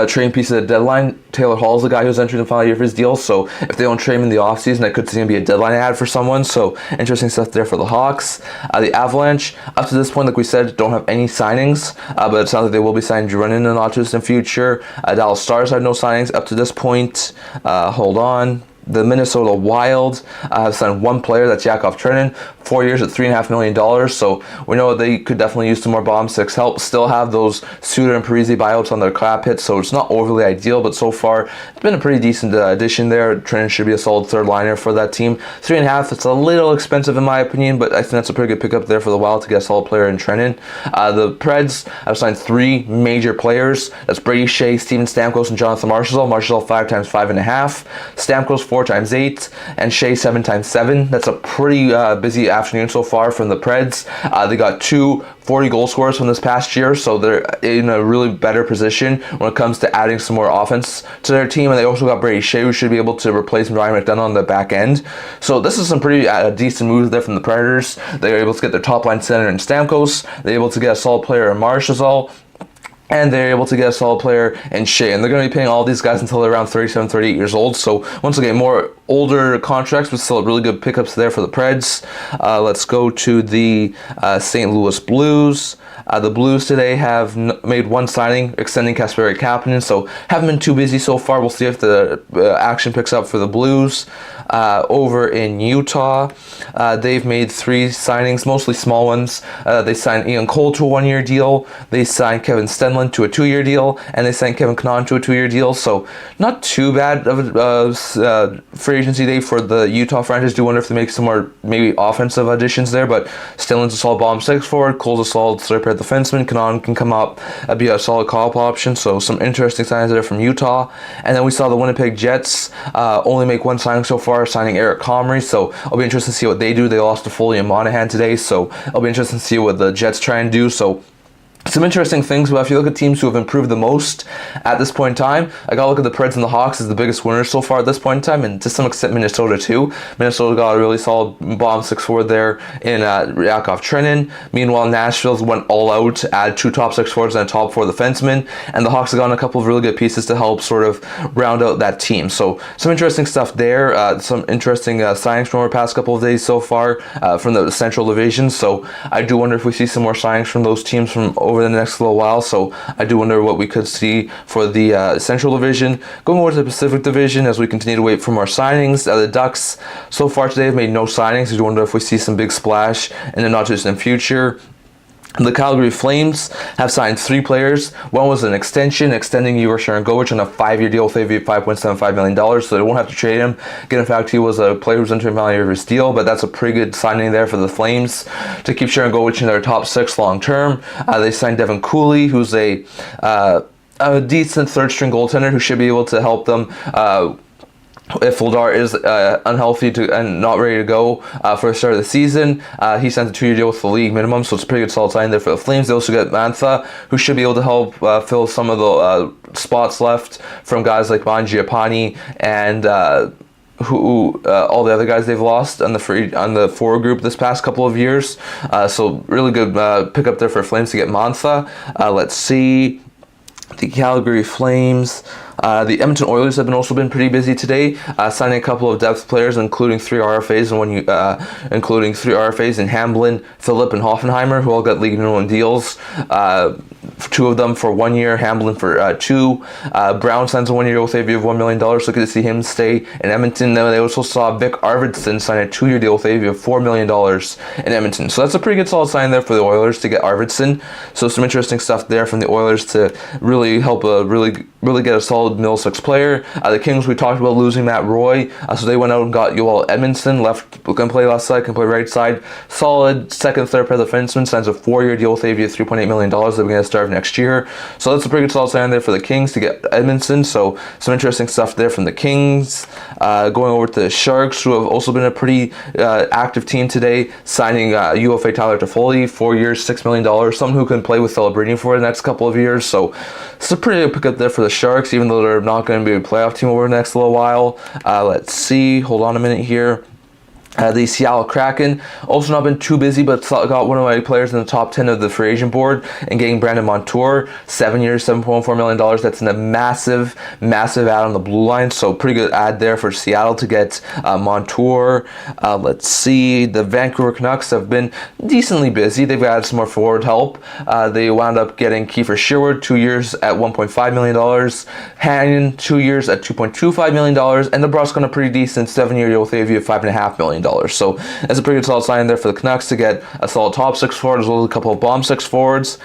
trading piece at the deadline, Taylor Hall's the guy who's entering the final year of his deal, so if they don't trade him in the offseason, that could seem to be a deadline ad for someone, so interesting stuff there for the Hawks. The Avalanche, up to this point, like we said, don't have any signings, but it sounds like they will be signing Drouin in the not-too-distant future. Dallas Stars have no signings up to this point. Hold on. The Minnesota Wild have signed 1 player, that's Yakov Trenin, 4 years at $3.5 million. So we know they could definitely use some more bottom 6 help. Still have those Suter and Parise buyouts on their cap hits, so it's not overly ideal, but so far it's been a pretty decent addition there. Trenin should be a solid 3rd liner for that team. 3.5, it's a little expensive in my opinion, but I think that's a pretty good pickup there for the Wild to get a solid player in Trenin. The Preds have signed 3 major players. That's Brady Shea, Steven Stamkos, and Jonathan Marchessault. Marchessault 5 times 5.5. Stamkos 4 times 8, and Shea 7 times 7. That's a pretty busy afternoon so far from the Preds. They got 2 40-goal scorers from this past year, so they're in a really better position when it comes to adding some more offense to their team, and they also got Brady Shea, who should be able to replace Ryan McDonough on the back end. So this is some pretty decent moves there from the Predators. They were able to get their top-line center in Stamkos. They're able to get a solid player in Marchessault, and they're able to get a solid player in Shea. And they're going to be paying all these guys until they're around 37, 38 years old. So once again, more older contracts, but still really good pickups there for the Preds. Let's go to the St. Louis Blues. The Blues today have made one signing, extending Kasperi Kapanen, so haven't been too busy so far. We'll see if the action picks up for the Blues. Over in Utah, they've made 3 signings, mostly small ones. They signed Ian Cole to a 1-year deal. They signed Kevin Stenlund to a 2-year deal, and they signed Kevin Cannon to a 2-year deal. So not too bad of a free agency day for the Utah franchise. Do wonder if they make some more maybe offensive additions there, but Stenlund's a solid bottom 6 forward. Cole's a solid third pair defenseman. Cannon can come up and be a solid call-up option. So some interesting signings there from Utah. And then we saw the Winnipeg Jets only make 1 signing so far, signing Eric Comrie. So I'll be interested to see what they do. They lost to Foley and Monahan today, so I'll be interested to see what the Jets try and do. So some interesting things, but if you look at teams who have improved the most at this point in time, I gotta look at the Preds and the Hawks as the biggest winners so far at this point in time, and to some extent Minnesota too. Minnesota got a really solid bottom 6 forward there in Yakov Trenin. Meanwhile, Nashville's went all out to add 2 top 6 forwards and a top 4 defensemen, and the Hawks have gotten a couple of really good pieces to help sort of round out that team. So some interesting stuff there. Some interesting signings from our past couple of days so far from the Central Division. So I do wonder if we see some more signings from those teams from over the next little while. So I do wonder what we could see for the Central Division. Going over to the Pacific Division as we continue to wait for more signings. The Ducks so far today have made no signings. I do wonder if we see some big splash in the not too distant future. The Calgary Flames have signed 3 players. One was an extension, extending Yuri Sharangovich on a 5-year deal with a fee of $5.75 million, so they won't have to trade him. Again, in fact, he was a player who was entering value of his deal, but that's a pretty good signing there for the Flames to keep Sharangovich in their top 6 long term. They signed Devin Cooley, who's a decent third-string goaltender who should be able to help them if Vladar is unhealthy and not ready to go for the start of the season. He signed a 2-year deal with the league minimum, so it's a pretty good solid sign there for the Flames. They also get Mantha, who should be able to help fill some of the spots left from guys like Mangiapane and all the other guys they've lost on the forward group this past couple of years. So really good pickup there for Flames to get Mantha. Let's see. The Calgary Flames. The Edmonton Oilers have also been pretty busy today, signing a couple of depth players, including 3 RFAs in Hamblin, Phillip, and Hoffenheimer, who all got league minimum deals. 2 of them for 1 year, Hamblin for 2. Brown signs a 1-year deal with a fee of $1 million, so good to see him stay in Edmonton. Then they also saw Vic Arvidsson sign a 2-year deal with a fee of $4 million in Edmonton. So that's a pretty good solid sign there for the Oilers to get Arvidsson. So some interesting stuff there from the Oilers to really help really get a solid middle 6 player. The Kings, we talked about losing Matt Roy, so they went out and got Joel Edmondson, can play left side, can play right side. Solid second, third pair defenseman, signs a 4-year deal with a fee of $3.8 million. They're going to start next year. So that's a pretty good solid sign there for the Kings to get Edmondson. So some interesting stuff there from the Kings. Going over to the Sharks, who have also been a pretty active team today, signing UFA Tyler Toffoli, 4 years, $6 million. Someone who can play with Philip Breeding for the next couple of years. So it's a pretty good pickup there for the Sharks, even though they're not going to be a playoff team over the next little while. Let's see. Hold on a minute here. The Seattle Kraken also not been too busy, but got one of my players in the top 10 of the free agent board and getting Brandon Montour, 7 years, $7.4 million. That's a massive ad on the blue line. So pretty good ad there for Seattle to get Montour. Let's see. The Vancouver Canucks have been decently busy. They've added some more forward help. They wound up getting Kiefer Sherwood, 2 years at $1.5 million. Hannon, 2 years at $2.25 million. And Nebraska on a pretty decent 7-year deal with a fee of $5.5 million. So that's a pretty good solid sign there for the Canucks to get a solid top 6 forward as well as a couple of bottom 6 forwards.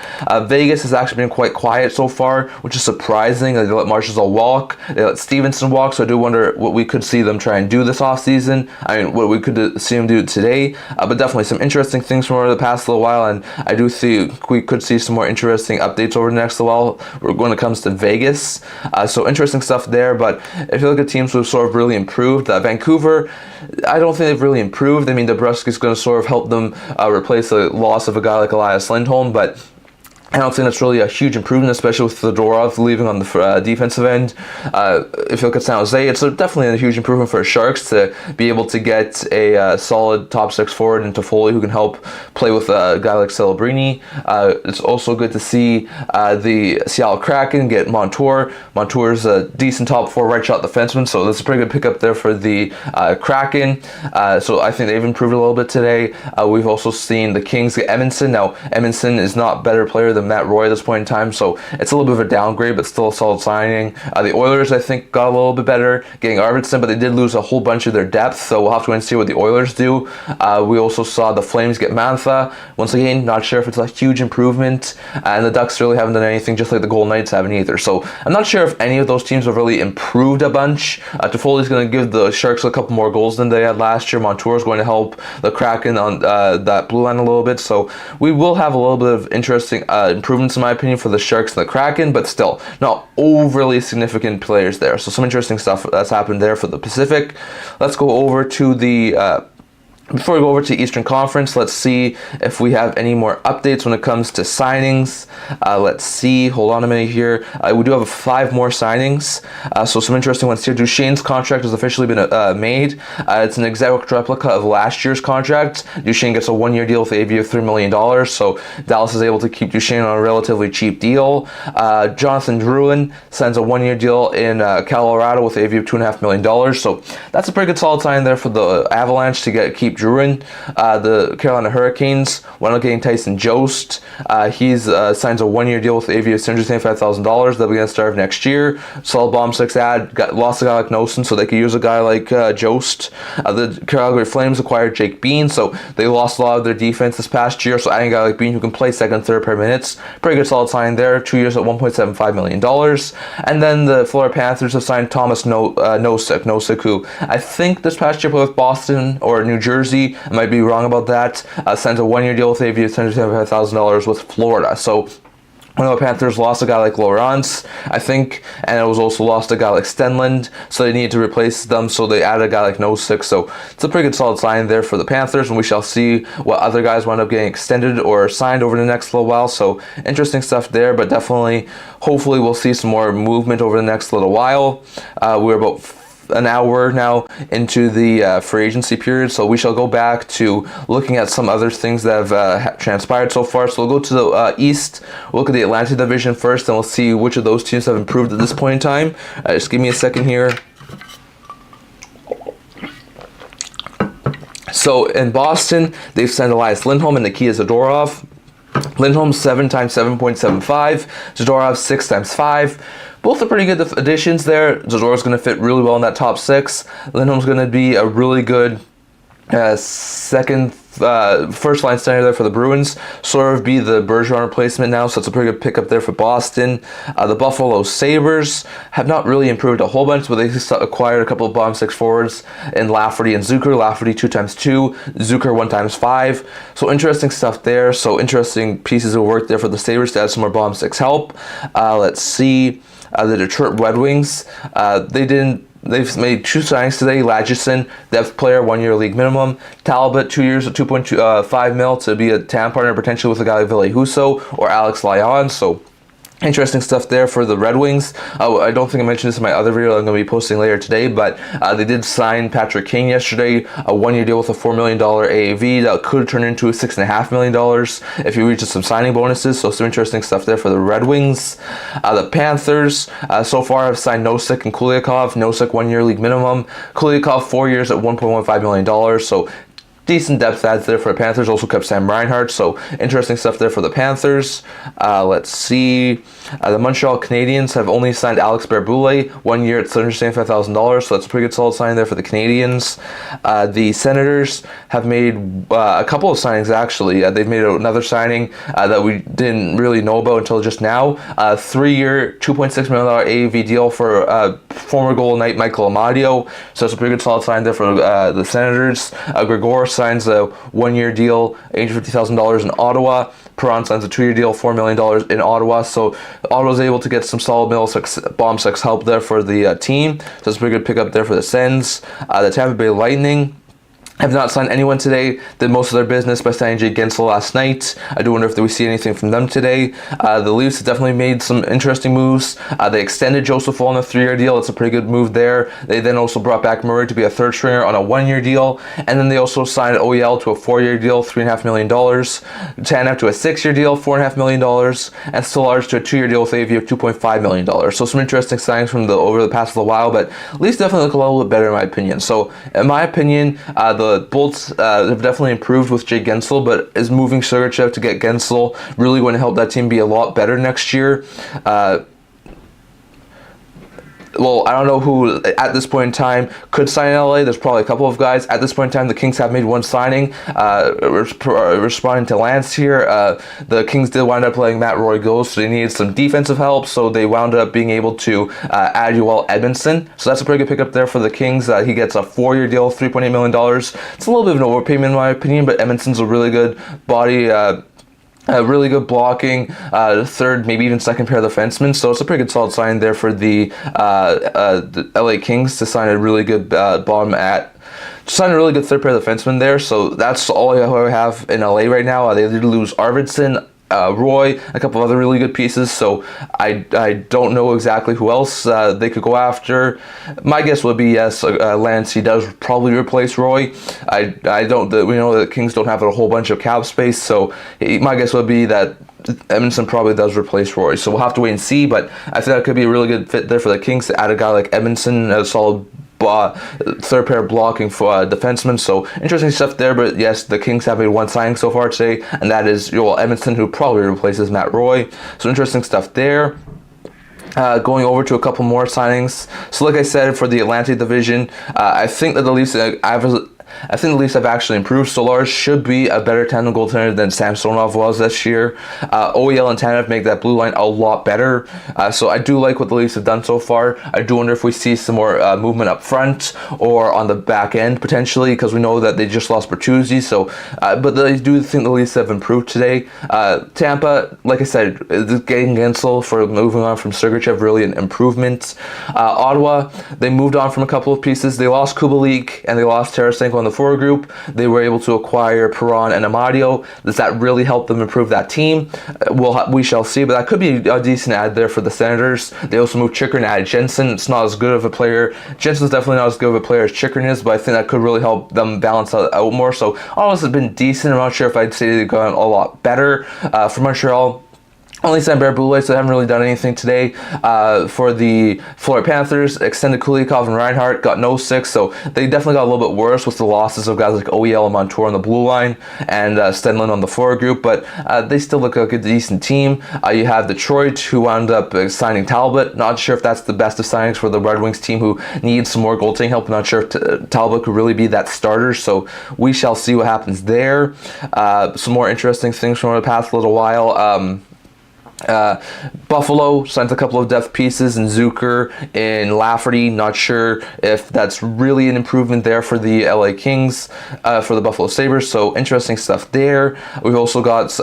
Vegas has actually been quite quiet so far, which is surprising. They let Marchessault walk, they let Stevenson walk, so I do wonder what we could see them try and do this offseason. I mean, what we could see them do today, but definitely some interesting things from over the past little while, and I do think we could see some more interesting updates over the next little while when it comes to Vegas. So interesting stuff there, but if you look at teams who have sort of really improved, Vancouver, I don't think they've really improved. I mean, DeBrusk is going to sort of help them replace the loss of a guy like Elias Lindholm, but I don't think that's really a huge improvement, especially with Zadorov leaving on the defensive end. If you look at San Jose, it's definitely a huge improvement for the Sharks to be able to get a solid top six forward in Toffoli who can help play with a guy like Celebrini. It's also good to see the Seattle Kraken get Montour. Montour's a decent top four right shot defenseman, so that's a pretty good pickup there for the Kraken. So I think they've improved a little bit today. We've also seen the Kings get Edmondson. Now, Edmondson is not a better player than Matt Roy at this point in time, so it's a little bit of a downgrade, but still a solid signing. The Oilers, I think, got a little bit better getting Arvidsson, but they did lose a whole bunch of their depth, so we'll have to wait and see what the Oilers do. We also saw the Flames get Mantha. Once again, not sure if it's a huge improvement, and the Ducks really haven't done anything, just like the Golden Knights haven't either. So I'm not sure if any of those teams have really improved a bunch. Toffoli's going to give the Sharks a couple more goals than they had last year. Montour is going to help the Kraken on that blue line a little bit, so we will have a little bit of interesting improvements in my opinion for the Sharks and the Kraken, but still not overly significant players there. So some interesting stuff that's happened there for the Pacific. Let's go over to the before we go over to Eastern Conference, let's see if we have any more updates when it comes to signings. Let's see. Hold on a minute here. We do have 5 more signings. So some interesting ones here. Duchesne's contract has officially been made. It's an exact replica of last year's contract. Duchesne gets a 1-year deal with the AAV of $3 million. So Dallas is able to keep Duchesne on a relatively cheap deal. Jonathan Drouin signs a 1-year deal in Colorado with the AAV of $2.5 million. So that's a pretty good solid sign there for the Avalanche to keep Drouin. The Carolina Hurricanes wound up getting Tyson Jost. He's signs a 1-year deal with the AV of $675,000. They'll be going to start next year. Solid bomb 6 ad. Lost a guy like Nosen, so they could use a guy like Jost. The Calgary Flames acquired Jake Bean, so they lost a lot of their defense this past year. So adding a guy like Bean who can play second, third pair minutes, pretty good solid sign there. 2 years at $1.75 million. And then the Florida Panthers have signed Thomas Nosek, who I think this past year played with Boston or New Jersey. I might be wrong about that. Signs a 1-year deal with AV of $175,000 with Florida. So one of the Panthers lost a guy like Laurence, I think, and it was also lost a guy like Stenlund, so they needed to replace them, so they added a guy like Nosek. So it's a pretty good solid sign there for the Panthers, and we shall see what other guys wind up getting extended or signed over the next little while. So interesting stuff there, but definitely, hopefully we'll see some more movement over the next little while. We're about an hour now into the free agency period, so we shall go back to looking at some other things that have transpired so far. So we'll go to the East, we'll look at the Atlantic Division first, and we'll see which of those teams have improved at this point in time. Just give me a second here. So in Boston, they've signed Elias Lindholm and Nikita Zadorov. Lindholm 7 times 7.75, Zadorov 6 times 5. Both are pretty good additions there. Zadorov's going to fit really well in that top 6. Lindholm's going to be a really good first line center there for the Bruins. Sort of be the Bergeron replacement now, so it's a pretty good pickup there for Boston. The Buffalo Sabres have not really improved a whole bunch, but they acquired a couple of bottom 6 forwards in Lafferty and Zucker. Lafferty 2 times 2, Zucker 1 times 5. So interesting stuff there. So interesting pieces of work there for the Sabres to add some more bottom 6 help. Let's see. The Detroit Red Wings, they've made 2 signings today. Lagesson, depth player, 1-year league minimum. Talbot, 2 years at $2.5 million to be a TAM partner potentially with a guy like Ville Husso or Alex Lyon. So interesting stuff there for the Red Wings. I don't think I mentioned this in my other video I'm going to be posting later today, but they did sign Patrick Kane yesterday, a 1-year deal with a $4 million AAV that could turn into $6.5 million if he reaches some signing bonuses. So some interesting stuff there for the Red Wings. The Panthers so far have signed Nosek and Kuliakov. Nosek 1-year league minimum. Kuliakov 4 years at $1.15 million. So decent depth adds there for the Panthers. Also kept Sam Reinhart, so interesting stuff there for the Panthers. Let's see. The Montreal Canadiens have only signed Alex Barboulay, 1 year at $775,000, so that's a pretty good solid sign there for the Canadiens. The Senators have made a couple of signings, actually. They've made another signing that we didn't really know about until just now. A 3-year, $2.6 million AAV deal for former Golden Knight Michael Amadio, so that's a pretty good solid sign there for the Senators. Gregor signs a 1-year deal, $850,000 in Ottawa. Perron signs a 2-year deal, $4 million in Ottawa. So Ottawa's able to get some solid bomb 6 help there for the team. So it's a pretty good pickup there for the Sens. The Tampa Bay Lightning have not signed anyone today. Did most of their business by signing Jay Gensel last night. I do wonder if we see anything from them today. The Leafs have definitely made some interesting moves. They extended Joseph Woll on a 3-year deal. It's a pretty good move there. They then also brought back Murray to be a third stringer on a 1-year deal. And then they also signed OEL to a 4-year deal, $3.5 million. Tanev to a 6-year deal, $4.5 million. And Stolarz to a 2-year deal with AV of $2.5 million. So some interesting signings from over the past little while, but Leafs definitely look a little bit better in my opinion. So in my opinion, the Bolts have definitely improved with Jay Gensel, but is moving Sergachev to get Gensel really going to help that team be a lot better next year? Well, I don't know who at this point in time could sign in LA. There's probably a couple of guys. At this point in time, the Kings have made one signing. Responding to Lance here, the Kings did wind up letting Matt Roy go, so they needed some defensive help, so they wound up being able to add Joel Edmondson. So that's a pretty good pickup there for the Kings. He gets a 4-year deal, $3.8 million. It's a little bit of an overpayment in my opinion, but Edmondson's a really good body, really good blocking, third, maybe even second pair of defensemen. So it's a pretty good solid sign there for the LA Kings to sign a really good sign a really good third pair of defensemen there. So that's all I have in LA right now. They did lose Arvidsson, Roy, a couple of other really good pieces, so I don't know exactly who else they could go after. My guess would be yes, Lance, he does probably replace Roy. I don't, we know that Kings don't have a whole bunch of cap space, so my guess would be that Edmondson probably does replace Roy, so we'll have to wait and see, but I think that could be a really good fit there for the Kings to add a guy like Edmondson, a solid third pair blocking for defensemen. So interesting stuff there, but yes, the Kings have made one signing so far today, and that is Joel Edmondson, who probably replaces Matt Roy. So interesting stuff there. Going over to a couple more signings. So like I said, for the Atlantic division, I think that the Leafs have actually improved. Stolarz should be a better tandem goaltender than Sam Stonov was this year. OEL and Tanev make that blue line a lot better. So I do like what the Leafs have done so far. I do wonder if we see some more movement up front or on the back end potentially, because we know that they just lost Bertuzzi. So, but I do think the Leafs have improved today. Tampa, like I said, getting Gensel for moving on from Sergachev, really an improvement. Ottawa, they moved on from a couple of pieces. They lost Kubalik and they lost Tarasenko in the forward group. They were able to acquire Perron and Amadio. Does that really help them improve that team? We shall see, but that could be a decent add there for the Senators. They also moved Chychrun and added Jensen. It's not as good of a player. Jensen's definitely not as good of a player as Chychrun is, but I think that could really help them balance out more. So Ottawa's have been decent. I'm not sure if I'd say they've gone a lot better. For Montreal, only signed Bear Boulay, so they haven't really done anything today. For the Florida Panthers, extended Kulikov and Reinhart, got no 6, so they definitely got a little bit worse with the losses of guys like OEL and Montour on the blue line and Stenlund on the forward group, but they still look like a decent team. You have Detroit, who wound up signing Talbot. Not sure if that's the best of signings for the Red Wings team, who needs some more goaltending help. Not sure if Talbot could really be that starter, so we shall see what happens there. Some more interesting things from the past little while. Buffalo signed a couple of depth pieces in Zucker and Lafferty. Not sure if that's really an improvement there for the LA Kings, for the Buffalo Sabres. So interesting stuff there. We've also got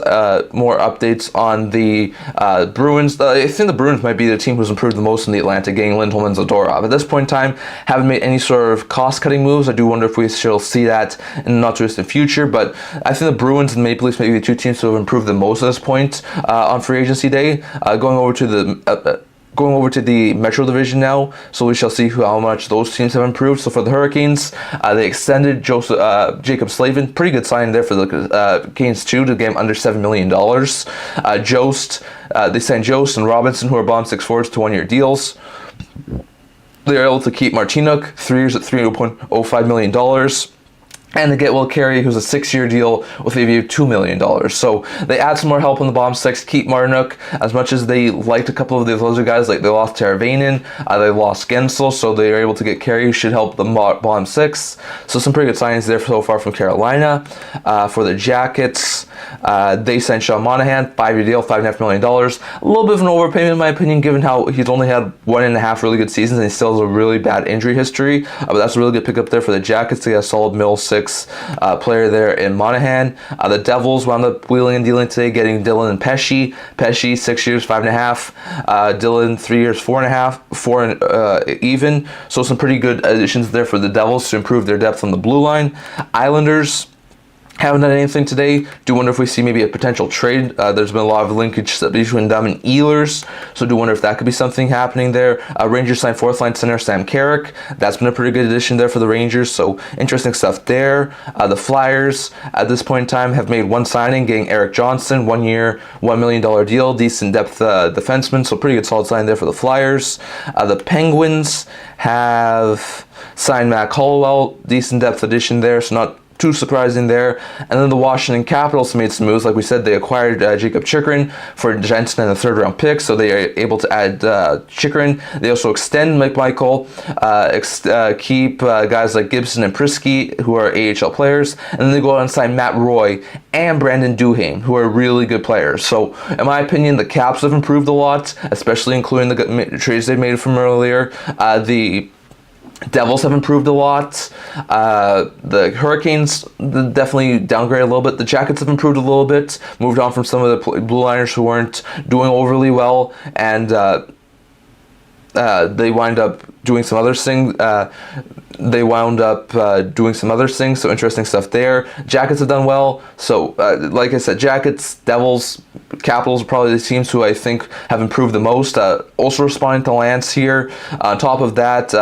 more updates on the Bruins. I think the Bruins might be the team who's improved the most in the Atlantic, getting Lindholm and Zadorov. At this point in time, haven't made any sort of cost-cutting moves. I do wonder if we shall see that in the not-too-distant future, but I think the Bruins and Maple Leafs may be the two teams who have improved the most at this point on free agency day. Going over to the Metro Division now, so we shall see how much those teams have improved. So for the Hurricanes, they extended Jacob Slavin, pretty good signing there for the Canes too, to get him under $7 million. Jost, they signed Jost and Robinson, who are bottom 6 forwards, to 1-year deals. They are able to keep Martinuk, 3 years at $3.05 million. And they get Will Carey, who's a 6-year deal with a view of $2 million. So they add some more help in the bottom 6, keep Martinuk. As much as they liked a couple of these other guys, like they lost Teravainen, they lost Gensel, so they are able to get Carey, who should help the bottom 6. So some pretty good signings there so far from Carolina. For the Jackets, They signed Sean Monahan, 5-year deal, $5.5 million. A little bit of an overpayment in my opinion, given how he's only had 1.5 really good seasons and he still has a really bad injury history. But that's a really good pickup there for the Jackets. They got a solid middle six player there in Monahan. The Devils wound up wheeling and dealing today, getting Dylan and Pesci. Pesci, 6 years, 5.5. Dylan, 3 years, 4.5. 4 even. So some pretty good additions there for the Devils to improve their depth on the blue line. Islanders haven't done anything today. Do wonder if we see maybe a potential trade. There's been a lot of linkage between them and Ehlers, so do wonder if that could be something happening there. Rangers signed fourth line center Sam Carrick. That's been a pretty good addition there for the Rangers, so interesting stuff there. The Flyers at this point in time have made one signing, getting Eric Johnson, 1 year, $1 million deal, decent depth defenseman, so pretty good solid sign there for the Flyers. The Penguins have signed Matt Hollowell, decent depth addition there, so not too surprising there. And then the Washington Capitals made some moves. Like we said, they acquired Jacob Chychrun for Jensen and a third-round pick, so they are able to add Chychrun. They also extend McMichael, keep guys like Gibson and Prisky, who are AHL players, and then they go out and sign Matt Roy and Brandon Duhaime, who are really good players. So, in my opinion, the Caps have improved a lot, especially including the trades they made from earlier. The Devils have improved a lot. The Hurricanes definitely downgraded a little bit. The Jackets have improved a little bit, moved on from some of the blue liners who weren't doing overly well, and they wind up doing some other things. So interesting stuff there. Jackets have done well. So, like I said, Jackets, Devils, Capitals are probably the teams who I think have improved the most. Also responding to Lance here. On top of that,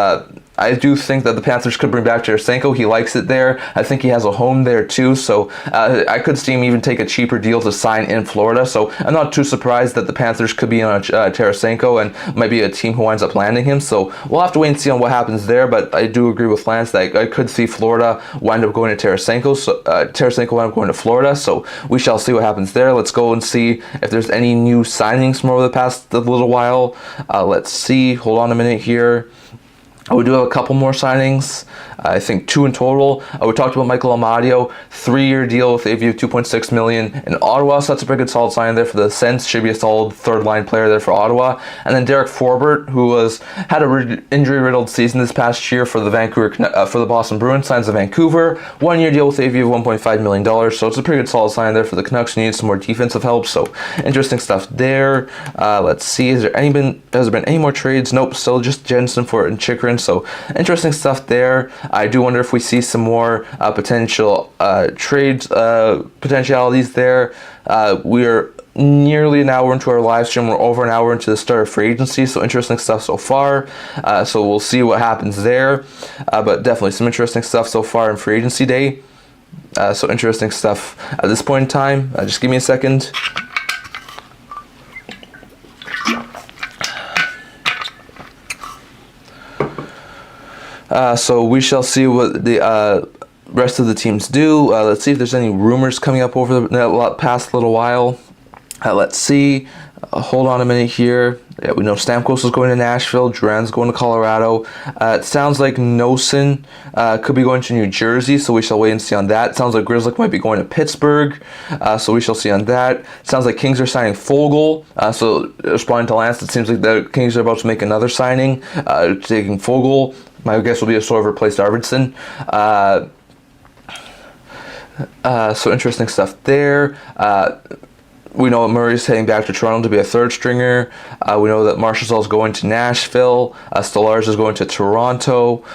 I do think that the Panthers could bring back Tarasenko. He likes it there. I think he has a home there too. So I could see him even take a cheaper deal to sign in Florida. So I'm not too surprised that the Panthers could be on Tarasenko and might be a team who winds up landing him. So we'll have to wait and see on what happens there. But I do agree with Lance that I could see Florida wind up going to Tarasenko. So Tarasenko wind up going to Florida. So we shall see what happens there. Let's go and see if there's any new signings from over the past little while. Let's see. Hold on a minute here. We do have a couple more signings. I think 2 in total. We talked about Michael Amadio, 3-year deal with AV of $2.6 million in Ottawa, so that's a pretty good solid sign there for the Sens. Should be a solid third-line player there for Ottawa. And then Derek Forbort, who had a injury-riddled season this past year for the Boston Bruins, signs to Vancouver. 1-year deal with AV of $1.5 million, so it's a pretty good solid sign there for the Canucks, who need some more defensive help. So interesting stuff there. Let's see, has there been any more trades? Nope, still just Jensen for and Chychrun. So interesting stuff there. I do wonder if we see some more potential trade potentialities there. We are nearly an hour into our live stream. We're over an hour into the start of free agency, so interesting stuff so far. So we'll see what happens there. But definitely some interesting stuff so far in free agency day. So interesting stuff at this point in time. Just give me a second. So we shall see what the rest of the teams do. Let's see if there's any rumors coming up over the past little while. Let's see. Hold on a minute here. Yeah, we know Stamkos is going to Nashville. Duran's going to Colorado. It sounds like Nosen could be going to New Jersey, so we shall wait and see on that. It sounds like Grizzlick might be going to Pittsburgh, so we shall see on that. It sounds like Kings are signing Foegele. So responding to Lance, it seems like the Kings are about to make another signing, taking Foegele. My guess will be a sort of replace Arvidsson. So interesting stuff there. We know that Murray's heading back to Toronto to be a third stringer. We know that Marchessault's going to Nashville. Stolarz is going to Toronto.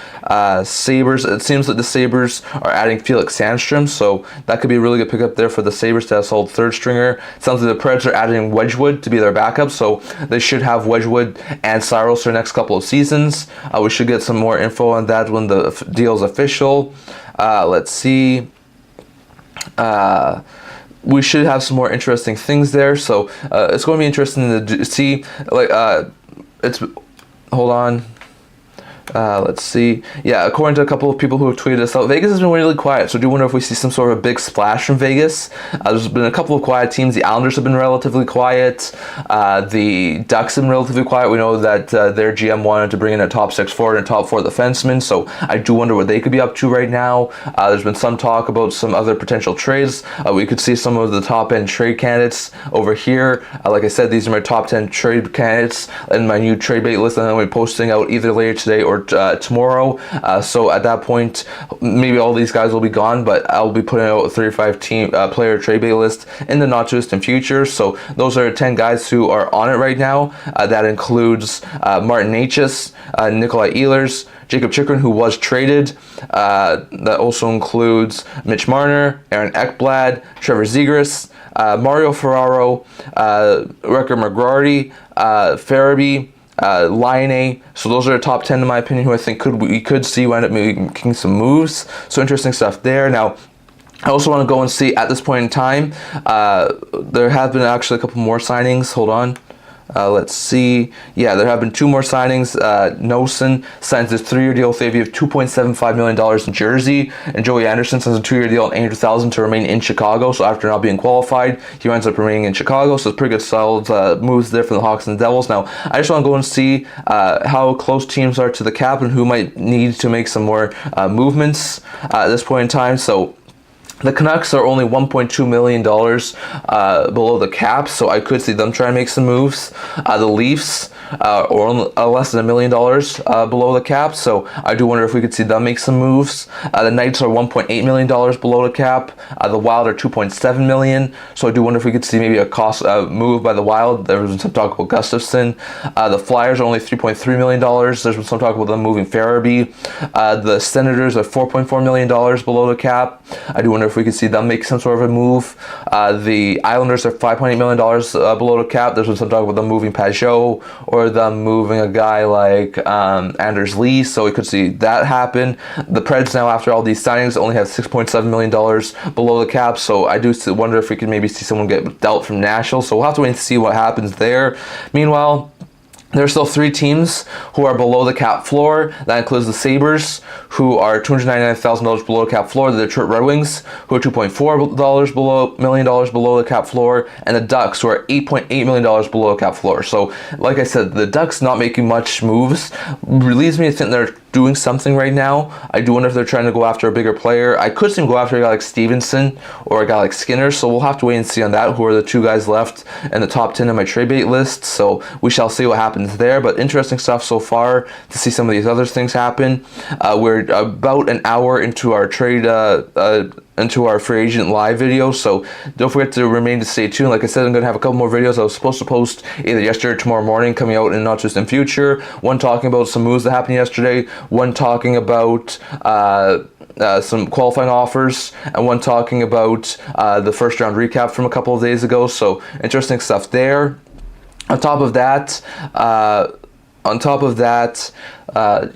Sabres, it seems that the Sabres are adding Felix Sandstrom, so that could be a really good pickup there for the Sabres to have sold third stringer. It sounds like the Preds are adding Wedgwood to be their backup, so they should have Wedgwood and Saros for the next couple of seasons. We should get some more info on that when the deal is official. Let's see. We should have some more interesting things there, so it's going to be interesting to see. Hold on. Let's see. Yeah, according to a couple of people who have tweeted us out, Vegas has been really quiet. So I do wonder if we see some sort of a big splash from Vegas. There's been a couple of quiet teams. The Islanders have been relatively quiet. The Ducks have been relatively quiet. We know that their GM wanted to bring in a top 6 forward and a top 4 defenseman. So I do wonder what they could be up to right now. There's been some talk about some other potential trades. We could see some of the top end trade candidates over here. Like I said, these are my top 10 trade candidates in my new trade bait list, and I'm going to be posting out either later today or tomorrow. So at that point, maybe all these guys will be gone, but I'll be putting out a 35 team player trade bait list in the not too distant future. So those are 10 guys who are on it right now. That includes Martin Necas, Nikolai Ehlers, Jacob Chikrin, who was traded. That also includes Mitch Marner, Aaron Ekblad, Trevor Zegras, Mario Ferraro, Ricker McGroarty, Farabee, Line. So those are the top 10 in my opinion who I think we could see wind up making some moves. So interesting stuff there. Now, I also want to go and see at this point in time, there have been actually a couple more signings. Hold on. Let's see. Yeah, there have been 2 more signings. Nosen signs his 3-year deal with a fee of $2.75 million in Jersey, and Joey Anderson signs a 2-year deal at $800,000 to remain in Chicago. So after not being qualified, he ends up remaining in Chicago. So it's pretty good, solid moves there for the Hawks and the Devils. Now, I just want to go and see how close teams are to the cap and who might need to make some more movements at this point in time. So the Canucks are only $1.2 million below the cap, so I could see them try and make some moves. The Leafs are less than $1 million below the cap, so I do wonder if we could see them make some moves. The Knights are $1.8 million below the cap. The Wild are $2.7 million, so I do wonder if we could see maybe a cost move by the Wild. There was some talk about Gustafsson. The Flyers are only $3.3 million. There's been some talk about them moving Farabee. The Senators are $4.4 million below the cap. I do wonder if we could see them make some sort of a move. The Islanders are $5.8 million below the cap. There's been some talk about them moving Pajot or them moving a guy like Anders Lee, so we could see that happen. The Preds now, after all these signings, only have $6.7 million below the cap, so I do wonder if we could maybe see someone get dealt from Nashville, so we'll have to wait and see what happens there. Meanwhile, there are still 3 teams who are below the cap floor. That includes the Sabres, who are $299,000 below the cap floor, the Detroit Red Wings, who are $2.4 million below the cap floor, and the Ducks, who are $8.8 million below the cap floor. So, like I said, the Ducks not making much moves leads me to think they're doing something right now. I do wonder if they're trying to go after a bigger player. I could see them go after a guy like Stevenson or a guy like Skinner, so we'll have to wait and see on that, who are the 2 guys left in the top 10 of my trade bait list. So we shall see what happens there, but interesting stuff so far to see some of these other things happen. We're about an hour into our trade into our free agent live video, so don't forget to stay tuned. Like I said, I'm going to have a couple more videos I was supposed to post either yesterday or tomorrow morning coming out in not just in future. One talking about some moves that happened yesterday, one talking about some qualifying offers, and one talking about the first round recap from a couple of days ago. So interesting stuff there. On top of that,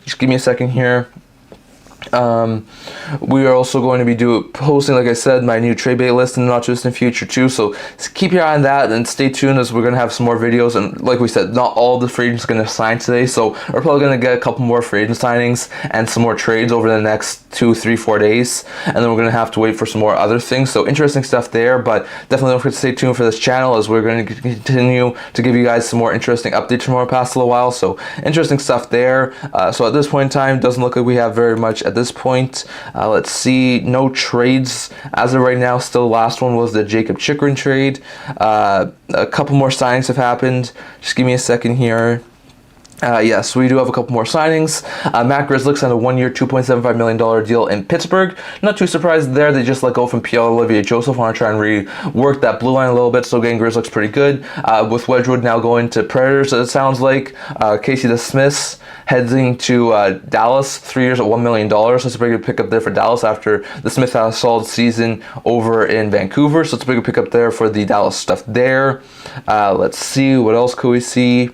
just give me a second here. We are also going to be posting, like I said, my new trade bait list in the not too distant future too, so keep your eye on that and stay tuned, as we're going to have some more videos. And like we said, not all the free agents are going to sign today, so we're probably going to get a couple more free agent signings and some more trades over the next 2, 3, 4 days, and then we're going to have to wait for some more other things. So interesting stuff there, but definitely don't forget to stay tuned for this channel, as we're going to continue to give you guys some more interesting updates from our past little while. So interesting stuff there. So at this point in time, it doesn't look like we have very much at this point. Let's see, no trades as of right now. Still, the last one was the Jacob Chikrin trade. A couple more signings have happened. Just give me a second here. Yes, we do have a couple more signings. Matt Grzelcyk signed a 1-year, $2.75 million deal in Pittsburgh. Not too surprised there. They just let go from Pierre-Olivier Joseph. Want to try and rework that blue line a little bit, so getting Grzelcyk's pretty good. With Wedgwood now going to Predators, it sounds like. Casey DeSmith heading to Dallas, 3 years at $1 million. That's a pretty good pickup there for Dallas after the Smith had a solid season over in Vancouver. So it's a pretty good pickup there for the Dallas stuff there. Let's see, what else could we see?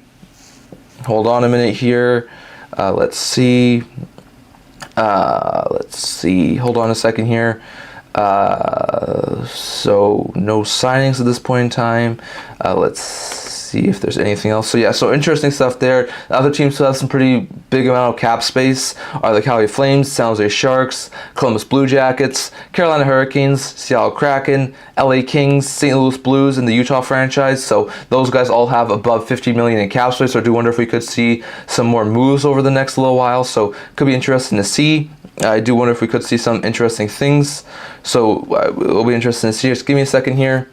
Hold on a minute here. Let's see. Hold on a second here. So no signings at this point in time. Let's see if there's anything else. So yeah, so interesting stuff there. The other teams who have some pretty big amount of cap space are the Cali Flames, San Jose Sharks, Columbus Blue Jackets, Carolina Hurricanes, Seattle Kraken, LA Kings, St. Louis Blues, and the Utah franchise. So those guys all have above 50 million in cap space. So I do wonder if we could see some more moves over the next little while. So could be interesting to see. I do wonder if we could see some interesting things. So it'll be interesting to see. Just give me a second here.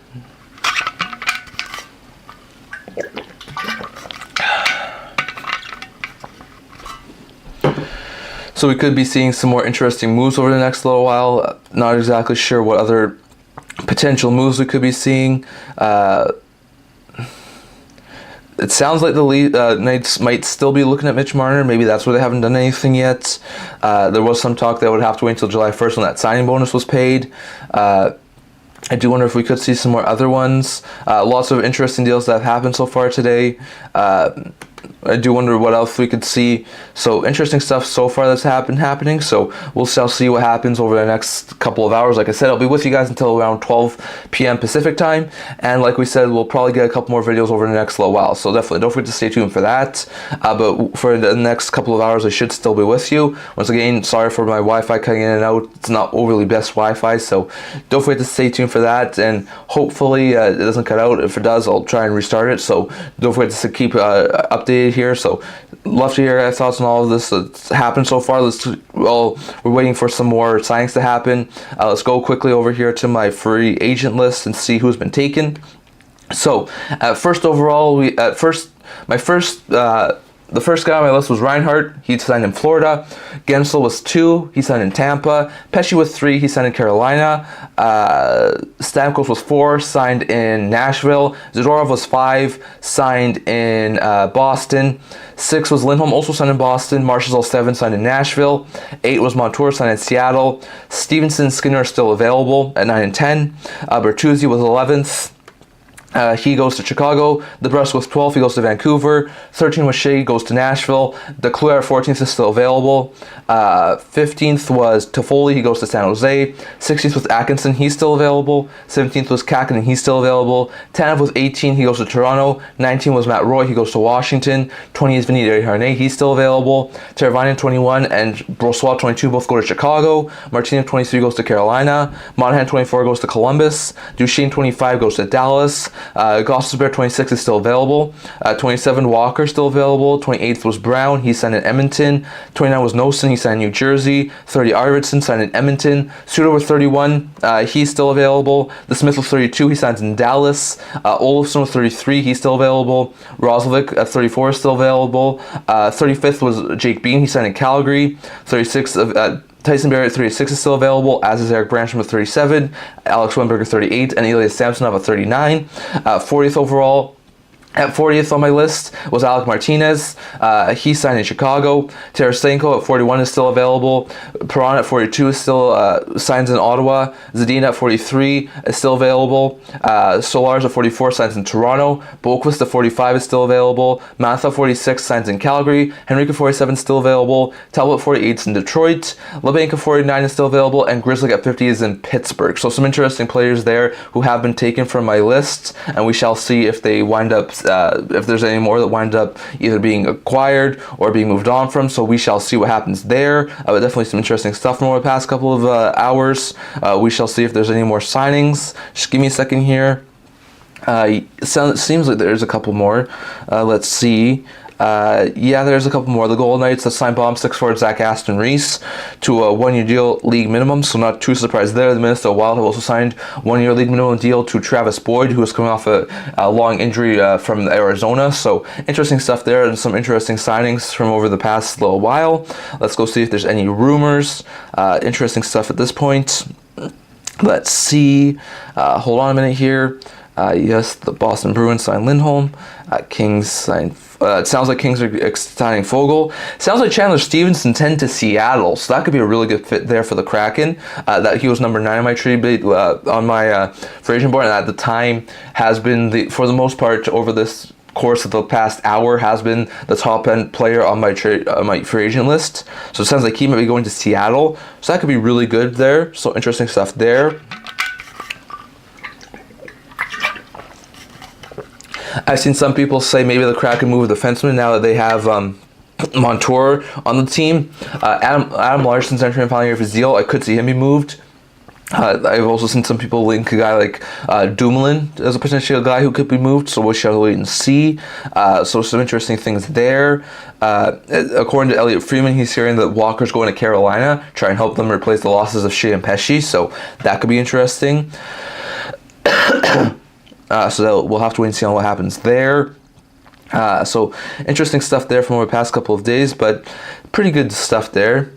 So we could be seeing some more interesting moves over the next little while. Not exactly sure what other potential moves we could be seeing. It sounds like the Knights might still be looking at Mitch Marner. Maybe that's why they haven't done anything yet. There was some talk that would have to wait until July 1st when that signing bonus was paid. I do wonder if we could see some more other ones. Lots of interesting deals that have happened so far today. I do wonder what else we could see. So interesting stuff so far that's happening. So we'll see what happens over the next couple of hours. Like I said, I'll be with you guys until around 12 p.m. Pacific time. And like we said, we'll probably get a couple more videos over the next little while. So definitely don't forget to stay tuned for that. But for the next couple of hours, I should still be with you. Once again, sorry for my Wi-Fi cutting in and out. It's not overly best Wi-Fi. So don't forget to stay tuned for that. And hopefully it doesn't cut out. If it does, I'll try and restart it. So don't forget to keep updated here. So love to hear your thoughts on all of this that's happened so far. We're waiting for some more signings to happen. Let's go quickly over here to my free agent list and see who's been taken. So first overall, the first guy on my list was Reinhart. He signed in Florida. Gensel was 2. He signed in Tampa. Pesci was 3. He signed in Carolina. Stamkos was 4. Signed in Nashville. Zadorov was 5. Signed in Boston. 6 was Lindholm, also signed in Boston. Marchessault 7, signed in Nashville. 8 was Montour, signed in Seattle. Stevenson, Skinner are still available at 9 and 10. Bertuzzi was 11th. He goes to Chicago. DeBrusk was 12th. He goes to Vancouver. 13 was Shea. Goes to Nashville. DeClaire at 14th is still available. 15th was Toffoli. He goes to San Jose. 16th was Atkinson. He's still available. 17th was Kakinen. He's still available. Tanev was 18. He goes to Toronto. 19 was Matt Roy. He goes to Washington. 20 is Vinny Desharnais. He's still available. Teravainen 21 and Brossoit 22 both go to Chicago. Martinez 23 goes to Carolina. Monahan 24 goes to Columbus. Duchesne 25 goes to Dallas. Gostisbehere 26 is still available. 27 Walker still available. 28th was Brown. He signed in Edmonton. 29 was Nosen. He signed in New Jersey. 30 Arvidsson signed in Edmonton. Suter with 31. He's still available. The Smith with 32. He signs in Dallas. Olofsson with 33. He's still available. Roslovic at 34 is still available. 35th was Jake Bean. He signed in Calgary. 36th Tyson Barrie at 36 is still available, as is Eric Branson with 37, Alex Wemberger 38, and Elias Samsonov at 39. 40th overall. At 40th on my list was Alec Martinez. He signed in Chicago. Tarasenko at 41 is still available. Perron at 42 is still signs in Ottawa. Zadina at 43 is still available. Solars at 44 signs in Toronto. Boquist at 45 is still available. Mantha at 46 signs in Calgary. Henrique at 47 is still available. Talbot at 48 is in Detroit. LeBanc at 49 is still available. And Grizzly at 50 is in Pittsburgh. So some interesting players there who have been taken from my list. And we shall see if they wind up if there's any more that wind up either being acquired or being moved on from. So we shall see what happens there. But definitely some interesting stuff from over the past couple of hours. We shall see if there's any more signings. Just give me a second here. It seems like there's a couple more. Let's see. Yeah, there's a couple more. The Golden Knights have signed bomb 6 forward Zach Aston Reese to a 1-year deal league minimum, so not too surprised there. The Minnesota Wild have also signed 1-year league minimum deal to Travis Boyd, who is coming off a long injury from Arizona. So interesting stuff there and some interesting signings from over the past little while. Let's go see if there's any rumors. Interesting stuff at this point. Let's see. Hold on a minute here. Yes, the Boston Bruins signed Lindholm. Kings signed. It sounds like Kings are signing Fogle. Sounds like Chandler Stevenson 10 to Seattle, so that could be a really good fit there for the Kraken. That he was number 9 on my trade on my free agent board, and at the time has been for the most part over this course of the past hour has been the top end player on my free agent list. So it sounds like he might be going to Seattle. So that could be really good there. So interesting stuff there. I've seen some people say maybe the Kraken move a defenseman now that they have Montour on the team. Adam Larson's entering the final year of his deal. I could see him be moved. I've also seen some people link a guy like Dumoulin as a potential guy who could be moved, so we shall wait and see. So some interesting things there. According to Elliot Friedman, he's hearing that Walker's going to Carolina, try and help them replace the losses of Shea and Pesci, so that could be interesting. So we'll have to wait and see on what happens there. So interesting stuff there from over the past couple of days, but pretty good stuff there.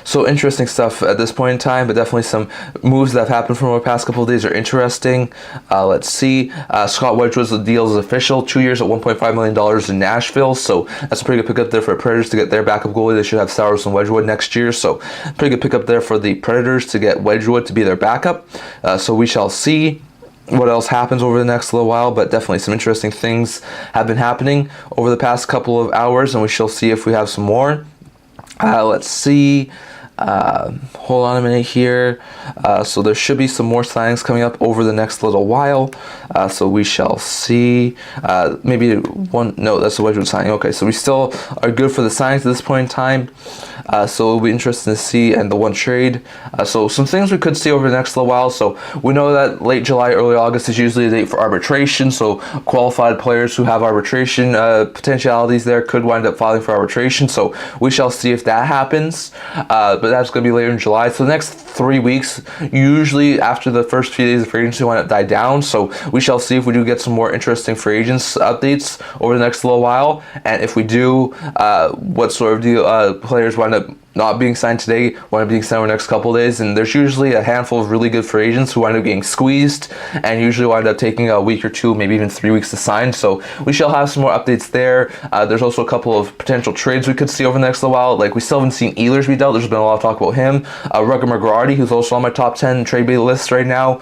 So interesting stuff at this point in time, but definitely some moves that have happened from over the past couple of days are interesting. Let's see. Scott Wedgewood's deal is official. 2 years at $1.5 million in Nashville. So that's a pretty good pickup there for the Predators to get their backup goalie. They should have Saros and Wedgwood next year. So pretty good pickup there for the Predators to get Wedgwood to be their backup. So we shall see what else happens over the next little while, but definitely some interesting things have been happening over the past couple of hours, and we shall see if we have some more. Let's see. Hold on a minute here. So there should be some more signings coming up over the next little while. So we shall see. Maybe one. No, that's the Wedgwood signing. Okay, so we still are good for the signings at this point in time. So it'll be interesting to see, and the one trade. So some things we could see over the next little while. So we know that late July, early August is usually a date for arbitration. So qualified players who have arbitration potentialities there could wind up filing for arbitration. So we shall see if that happens. But that's going to be later in July. So the next 3 weeks, usually after the first few days of free agency, wind up die down. So we shall see if we do get some more interesting free agents updates over the next little while, and if we do, what sort of deal players wind up not being signed today, wind up being signed over the next couple of days. And there's usually a handful of really good free agents who wind up getting squeezed and usually wind up taking a week or two, maybe even 3 weeks to sign. So we shall have some more updates there. There's also a couple of potential trades we could see over the next little while. Like, we still haven't seen Ehlers be dealt. There's been a lot of talk about him. Rugger McGrady, who's also on my top 10 trade bait list right now.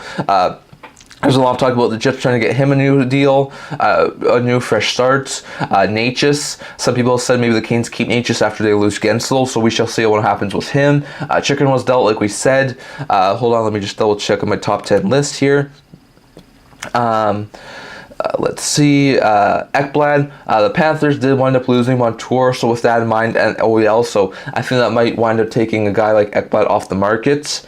There's a lot of talk about the Jets trying to get him a new deal, a new fresh start. Natchez, some people said maybe the Canes keep Natchez after they lose Gensel, so we shall see what happens with him. Chicken was dealt, like we said. Hold on, let me just double check on my top 10 list here. Let's see, Ekblad. The Panthers did wind up losing Montour, so with that in mind, and OEL, so I think that might wind up taking a guy like Ekblad off the market.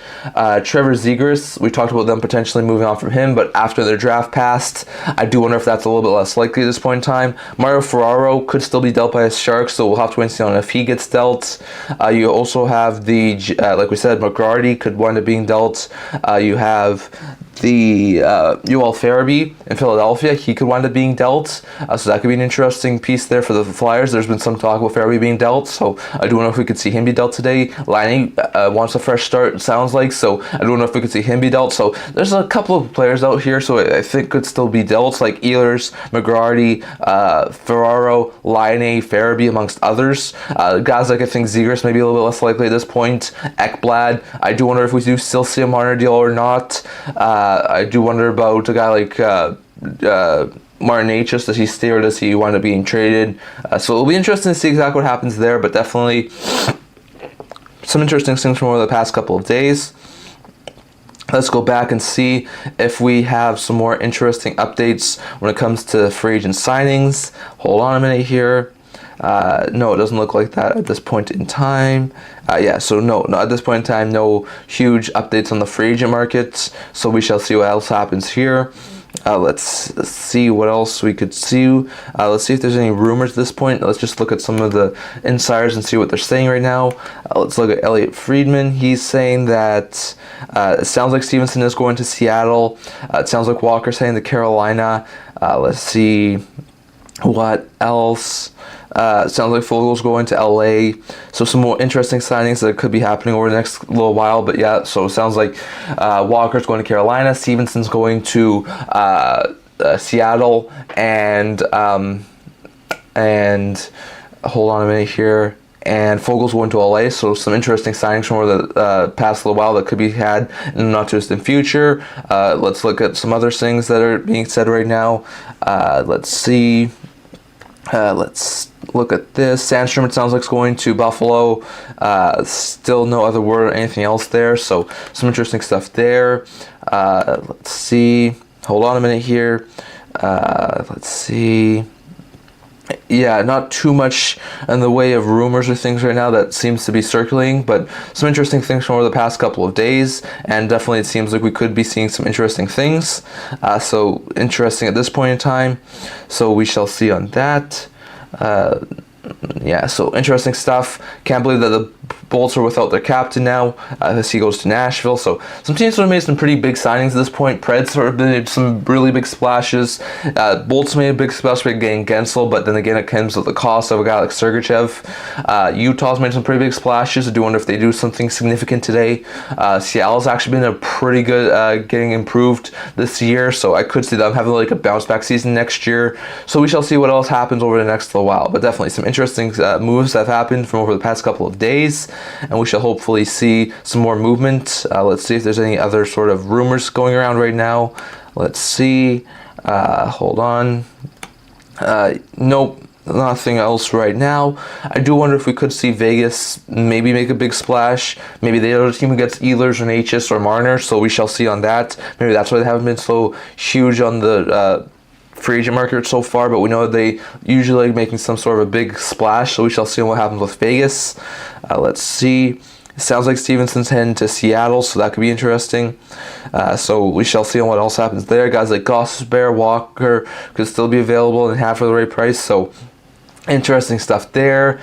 Trevor Zegras, we talked about them potentially moving on from him, but after their draft passed, I do wonder if that's a little bit less likely at this point in time. Mario Ferraro could still be dealt by his Sharks, so we'll have to wait and see on if he gets dealt. You also have the, like we said, McGrady could wind up being dealt. You have the UL Farabee in Philadelphia, he could wind up being dealt, so that could be an interesting piece there for the Flyers. There's been some talk about Farabee being dealt, so I don't know if we could see him be dealt today. Laine wants a fresh start, it sounds like, so I don't know if we could see him be dealt. So there's a couple of players out here, so I think could still be dealt, like Ehlers, McGrady, Ferraro, Laine, Farabee, amongst others. Guys like I think Zegras may be a little bit less likely at this point. Ekblad, I do wonder if we do still see him on our deal or not. I do wonder about a guy like Martin Natchez. Does he stay or does he wind up being traded? So it'll be interesting to see exactly what happens there, but definitely some interesting things from over the past couple of days. Let's go back and see if we have some more interesting updates when it comes to free agent signings. Hold on a minute here. No, it doesn't look like that at this point in time. Yeah, so no, at this point in time, no huge updates on the free agent market. So we shall see what else happens here. Let's see what else we could see. Let's see if there's any rumors at this point. Let's just look at some of the insiders and see what they're saying right now. Let's look at Elliot Friedman. He's saying that it sounds like Stevenson is going to Seattle. It sounds like Walker's saying to Carolina. Let's see what else. It sounds like Fogel's going to LA. So some more interesting signings that could be happening over the next little while. But yeah, so it sounds like Walker's going to Carolina, Stevenson's going to Seattle, and hold on a minute here. and Fogel's going to LA, so some interesting signings from over the past little while that could be had in the not too distant future. Let's look at some other things that are being said right now. Let's see. Let's look at this. Sandstrom, it sounds like, is going to Buffalo. Still no other word or anything else there, so some interesting stuff there. Let's see. Hold on a minute here. Let's see. Yeah, not too much in the way of rumors or things right now that seems to be circulating, but some interesting things from over the past couple of days, and definitely it seems like we could be seeing some interesting things. So interesting at this point in time. So we shall see on that. Yeah, so interesting stuff. Can't believe that the Bolts are without their captain now as he goes to Nashville. So some teams have made some pretty big signings at this point. Preds have made some really big splashes. Bolts made a big splash by getting Gensel, but then again it comes at the cost of a guy like Sergachev. Utah's made some pretty big splashes. I do wonder if they do something significant today. Seattle's actually been a pretty good getting improved this year, so I could see them having like a bounce back season next year. So we shall see what else happens over the next little while, but definitely some interesting moves that have happened from over the past couple of days, and we shall hopefully see some more movement. Let's see if there's any other sort of rumors going around right now. Let's see. Hold on. Nope, nothing else right now. I do wonder if we could see Vegas maybe make a big splash. Maybe the other team gets Ehlers or Natchez or Marner, so we shall see on that. Maybe that's why they haven't been so huge on the free agent market so far, but we know they usually making some sort of a big splash, so we shall see what happens with Vegas. Let's see. It sounds like Stevenson's heading to Seattle, so that could be interesting. So we shall see what else happens there. Guys like Gostisbehere, Walker could still be available and half for the right price, so interesting stuff there.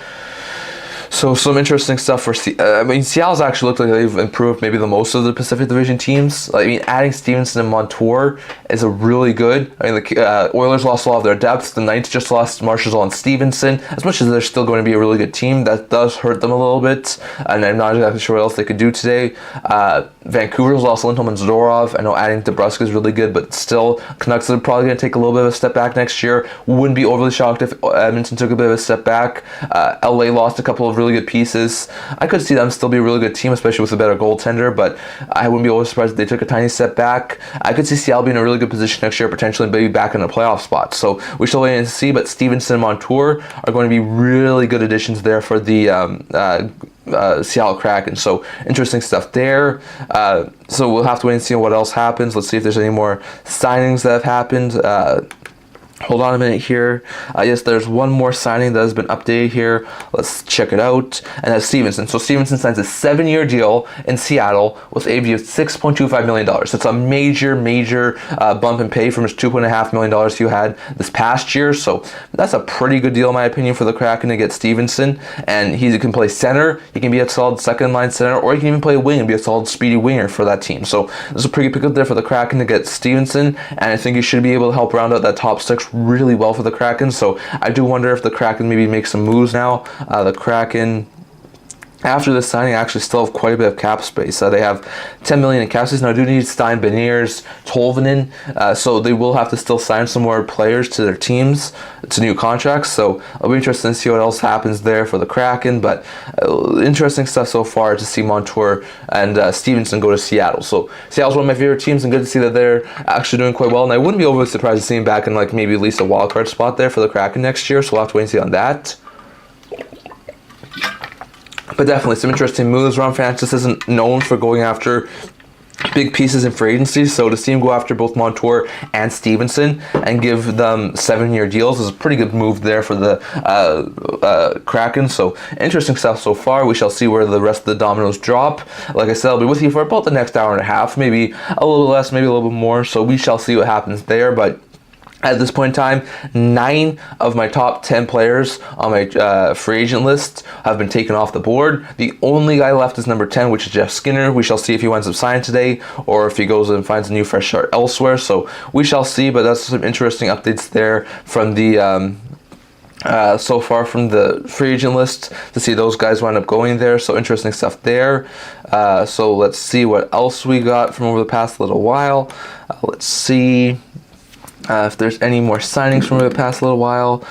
So some interesting stuff for Seattle's actually looked like they've improved maybe the most of the Pacific Division teams. I mean, adding Stevenson and Montour is a really good. I mean, the Oilers lost a lot of their depth. The Knights just lost Marchessault and Stevenson. As much as they're still going to be a really good team, that does hurt them a little bit. And I'm not exactly sure what else they could do today. Vancouver's lost Lindholm and Zadorov. I know adding DeBrusk is really good, but still, Canucks are probably going to take a little bit of a step back next year. Wouldn't be overly shocked if Edmonton took a bit of a step back. LA lost a couple of really good pieces. I could see them still be a really good team, especially with a better goaltender, but I wouldn't be overly surprised if they took a tiny step back. I could see Seattle being in a really good position next year, potentially maybe back in a playoff spot. So we shall wait and see, but Stevenson and Montour are going to be really good additions there for the Seattle Kraken. So interesting stuff there. So we'll have to wait and see what else happens. Let's see if there's any more signings that have happened. Hold on a minute here. Yes, there's one more signing that has been updated here. Let's check it out. And that's Stevenson. So Stevenson signs a 7-year deal in Seattle with a view of $6.25 million. That's a major bump in pay from his $2.5 million he had this past year. So that's a pretty good deal, in my opinion, for the Kraken to get Stevenson. And he can play center. He can be a solid second-line center, or he can even play wing and be a solid speedy winger for that team. So this is a pretty good pickup there for the Kraken to get Stevenson. And I think he should be able to help round out that top six really well for the Kraken. So I do wonder if the Kraken maybe make some moves now. The Kraken, after this signing, actually still have quite a bit of cap space. They have $10 million in cap space. Now, I do need Stein, Beniers, Tolvanen, so they will have to still sign some more players to their teams, to new contracts. So I'll be interested to see what else happens there for the Kraken. But interesting stuff so far to see Montour and Stevenson go to Seattle. So Seattle's one of my favorite teams, and good to see that they're actually doing quite well. And I wouldn't be overly surprised to see them back in like maybe at least a wild card spot there for the Kraken next year. So we'll have to wait and see on that. But definitely some interesting moves. Ron Francis isn't known for going after big pieces in free agency, so to see him go after both Montour and Stevenson and give them 7-year deals is a pretty good move there for the Kraken. So interesting stuff so far. We shall see where the rest of the dominoes drop. Like I said, I'll be with you for about the next hour and a half, maybe a little less, maybe a little bit more. So we shall see what happens there. But at this point in time, 9 of my top 10 players on my free agent list have been taken off the board. The only guy left is number 10, which is Jeff Skinner. We shall see if he winds up signing today or if he goes and finds a new fresh start elsewhere. So we shall see, but that's some interesting updates there from the so far from the free agent list to see those guys wind up going there. So interesting stuff there. So let's see what else we got from over the past little while. Let's see if there's any more signings from the past little while.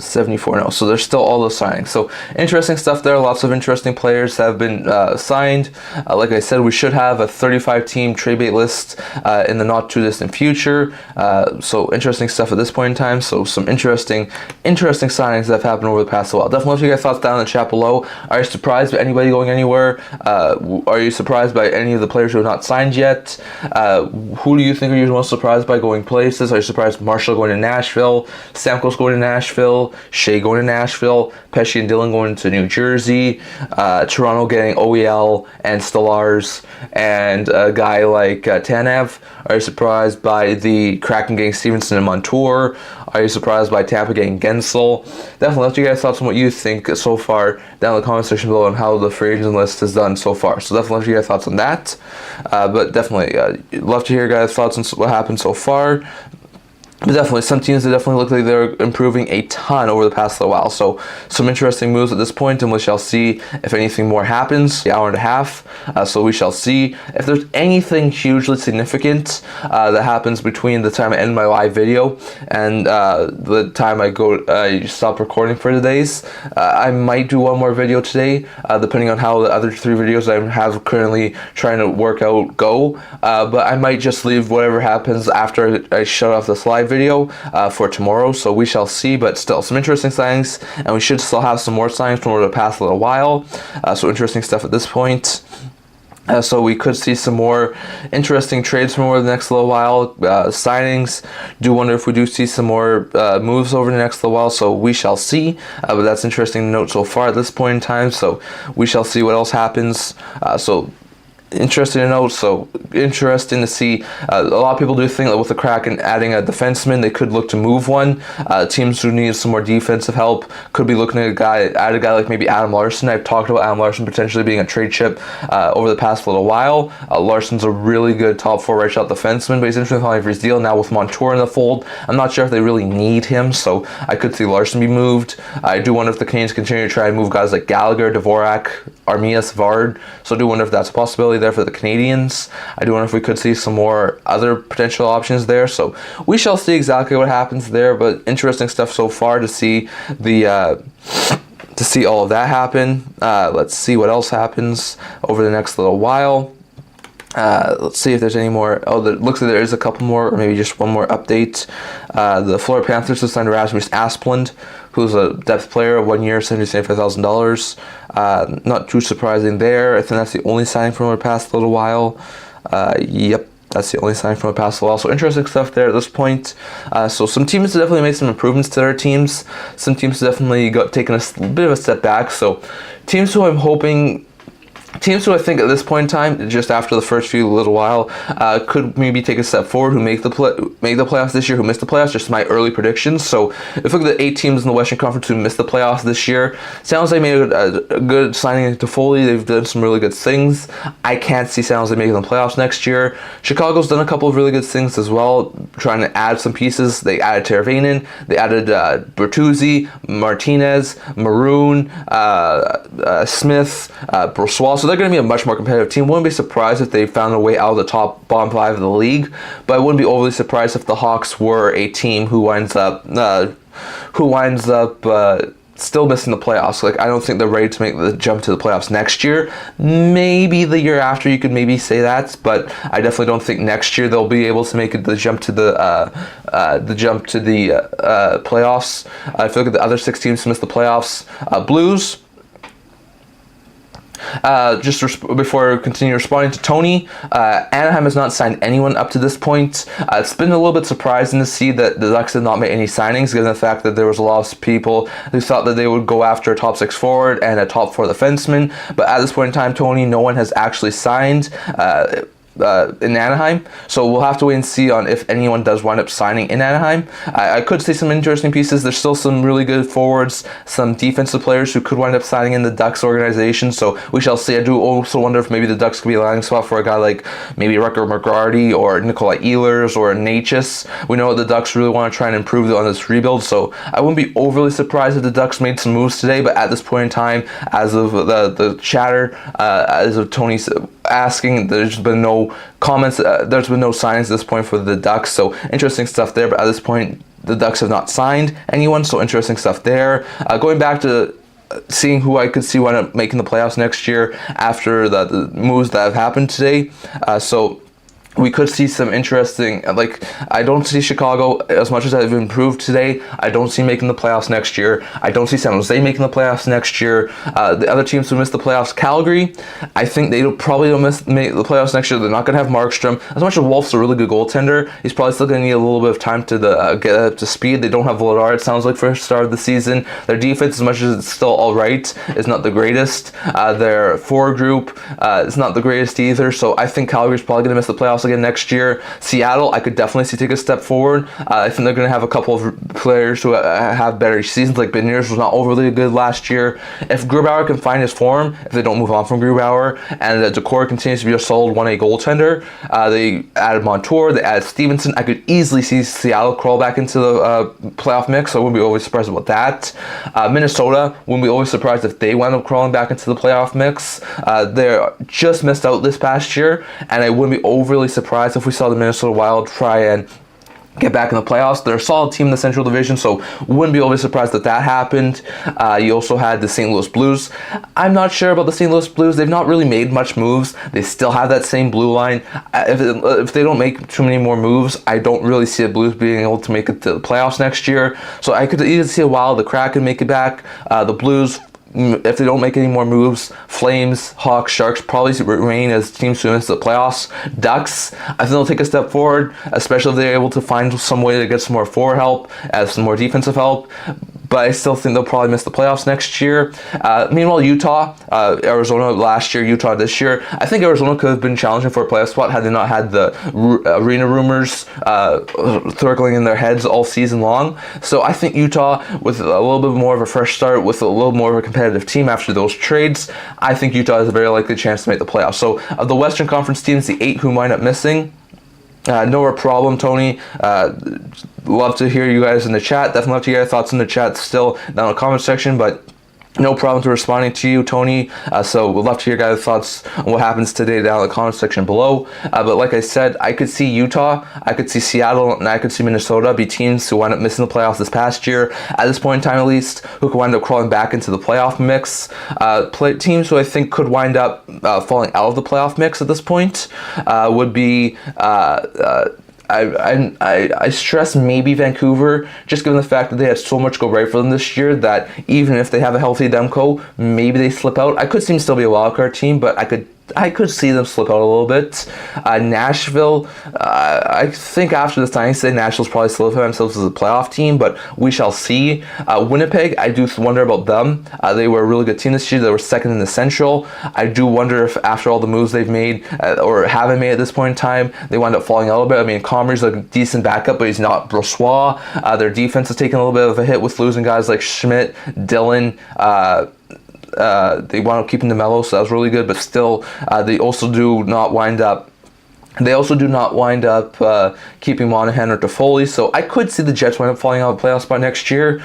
74 no. So there's still all those signings. So interesting stuff there. Lots of interesting players have been signed. Like I said, we should have a 35-team trade bait list in the not too distant future. So interesting stuff at this point in time. So some interesting signings that have happened over the past while. Definitely let your guys' thoughts down in the chat below. Are you surprised by anybody going anywhere? Are you surprised by any of the players who have not signed yet? Who do you think are you most surprised by going places? Are you surprised Marshall going to Nashville, Stamkos going to Nashville, Shea going to Nashville, Pesci and Dillon going to New Jersey, Toronto getting OEL and Stellars, and a guy like Tanev? Are you surprised by the Kraken getting Stevenson and Montour? Are you surprised by Tampa getting Gensel? Definitely let you guys thoughts on what you think so far down in the comment section below on how the free agent list has done so far. So definitely let you guys thoughts on that. But definitely love to hear guys' thoughts on what happened so far. But definitely, some teams that definitely look like they're improving a ton over the past little while. So some interesting moves at this point, and we shall see if anything more happens. The hour and a half, so we shall see if there's anything hugely significant that happens between the time I end my live video and the time I stop recording for today's. I might do one more video today, depending on how the other 3 videos I have currently trying to work out go. But I might just leave whatever happens after I shut off this live video for tomorrow, so we shall see. But still, some interesting signings, and we should still have some more signings from over the past little while. So interesting stuff at this point. So we could see some more interesting trades from over the next little while. Signings. Do wonder if we do see some more moves over the next little while. So we shall see. But that's interesting to note so far at this point in time. So we shall see what else happens. So interesting to note. So interesting to see. A lot of people do think that with the Kraken adding a defenseman, they could look to move one. Teams who need some more defensive help could be looking at a guy like maybe Adam Larsson. I've talked about Adam Larsson potentially being a trade chip over the past little while. Larson's a really good top 4 right shot defenseman, but he's interested in for his deal now with Montour in the fold. I'm not sure if they really need him, so I could see Larsson be moved. I do wonder if the Canadiens continue to try and move guys like Gallagher, Dvorak, Armia, Savard. So I do wonder if that's a possibility there for the Canadiens. I do wonder if we could see some more other potential options there. So we shall see exactly what happens there. But interesting stuff so far to see all of that happen. Let's see what else happens over the next little while. Let's see if there's any more. Oh, it looks like there is a couple more, or maybe just one more update. The Florida Panthers have signed Rasmus Asplund, who's a depth player, 1 year, $75,000. Not too surprising there. I think that's the only signing from the past little while. Yep. That's the only sign from the past while. So interesting stuff there at this point. So some teams have definitely made some improvements to their teams. Some teams have definitely taken a bit of a step back. So teams who I think at this point in time, just after the first few little while, could maybe take a step forward, who make the playoffs this year, who missed the playoffs. Just my early predictions. So if you look at the 8 teams in the Western Conference who missed the playoffs this year, San Jose made a good signing to Foley. They've done some really good things. I can't see San Jose making the playoffs next year. Chicago's done a couple of really good things as well, trying to add some pieces. They added Teravainen, they added Bertuzzi, Martinez, Maroon, Smith, Brossois. So they're going to be a much more competitive team. Wouldn't be surprised if they found a way out of the bottom 5 of the league, but I wouldn't be overly surprised if the Hawks were a team who winds up still missing the playoffs. Like, I don't think they're ready to make the jump to the playoffs next year. Maybe the year after you could maybe say that, but I definitely don't think next year they'll be able to make the jump to the playoffs. If you look at the other 6 teams who missed the playoffs, Blues. Before continue responding to Tony, Anaheim has not signed anyone up to this point. It's been a little bit surprising to see that the Ducks did not make any signings, given the fact that there was a lot of people who thought that they would go after a top 6 forward and a top 4 defenseman. But at this point in time, Tony, no one has actually signed in Anaheim, so we'll have to wait and see on if anyone does wind up signing in Anaheim. I could see some interesting pieces. There's still some really good forwards, some defensive players who could wind up signing in the Ducks organization, so we shall see. I do also wonder if maybe the Ducks could be a landing spot for a guy like maybe Rutger McGrady or Nikolai Ehlers or Natchez. We know the Ducks really want to try and improve on this rebuild, so I wouldn't be overly surprised if the Ducks made some moves today, but at this point in time, as of the chatter, as of Tony's asking, there's been no comments, there's been no signings at this point for the Ducks, so interesting stuff there. But at this point, the Ducks have not signed anyone, so interesting stuff there. Going back to seeing who I could see wind up making the playoffs next year after the moves that have happened today. So we could see some interesting, like, I don't see Chicago, as much as I've improved today, I don't see making the playoffs next year. I don't see San Jose making the playoffs next year. The other teams who miss the playoffs, Calgary, I think they probably don't make the playoffs next year. They're not going to have Markstrom. As much as Wolf's a really good goaltender, he's probably still going to need a little bit of time to get up to speed. They don't have Vladar, it sounds like, for the start of the season. Their defense, as much as it's still all right, is not the greatest. Their forward group is not the greatest either, so I think Calgary's probably going to miss the playoffs again next year. Seattle, I could definitely see take a step forward. I think they're going to have a couple of players who have better seasons, like Beniers was not overly good last year. If Grubauer can find his form, if they don't move on from Grubauer, and Decor continues to be a solid 1A goaltender, they added Montour, they added Stevenson, I could easily see Seattle crawl back into the playoff mix, so I wouldn't be always surprised about that. Minnesota, wouldn't be always surprised if they wind up crawling back into the playoff mix. They just missed out this past year, and I wouldn't be overly surprised if we saw the Minnesota Wild try and get back in the playoffs. They're a solid team in the Central Division, so wouldn't be overly surprised that that happened. You also had the St. Louis Blues. I'm not sure about the St. Louis Blues. They've not really made much moves. They still have that same blue line. If they don't make too many more moves, I don't really see the Blues being able to make it to the playoffs next year. So I could either see a while the Kraken make it back. The Blues, if they don't make any more moves, Flames, Hawks, Sharks probably remain as teams who miss the playoffs. Ducks, I think they'll take a step forward, especially if they're able to find some way to get some more forward help, some more defensive help. But I still think they'll probably miss the playoffs next year. Meanwhile, Utah, Arizona last year, Utah this year. I think Arizona could have been challenging for a playoff spot had they not had the arena rumors circling in their heads all season long. So I think Utah, with a little bit more of a fresh start, with a little more of a competitive team after those trades, I think Utah has a very likely chance to make the playoffs. So of the Western Conference teams, the 8 who wind up missing, no problem, Tony. Love to hear you guys in the chat. Definitely love to hear your thoughts in the chat still down in the comment section, but no problem to responding to you, Tony. So we'd love to hear your guys' thoughts on what happens today down in the comment section below. But like I said, I could see Utah, I could see Seattle, and I could see Minnesota be teams who wind up missing the playoffs this past year, at this point in time at least, who could wind up crawling back into the playoff mix. Teams who I think could wind up falling out of the playoff mix at this point would be I stress maybe Vancouver, just given the fact that they had so much go right for them this year that even if they have a healthy Demko, maybe they slip out. I could see them still be a wildcard team, but I could see them slip out a little bit. Nashville, I think after this time, I say Nashville's probably solidify themselves as a playoff team, but we shall see. Winnipeg, I do wonder about them. They were a really good team this year. They were second in the Central. I do wonder if after all the moves they've made, or haven't made at this point in time, they wind up falling out a little bit. I mean, Comrie's a decent backup, but he's not Brossois. Their defense has taken a little bit of a hit with losing guys like Schmidt, Dillon, they wound up keeping DeMello, so that was really good, but still, they also do not wind up keeping Monahan or Toffoli, so I could see the Jets wind up falling out of the playoff spot next year.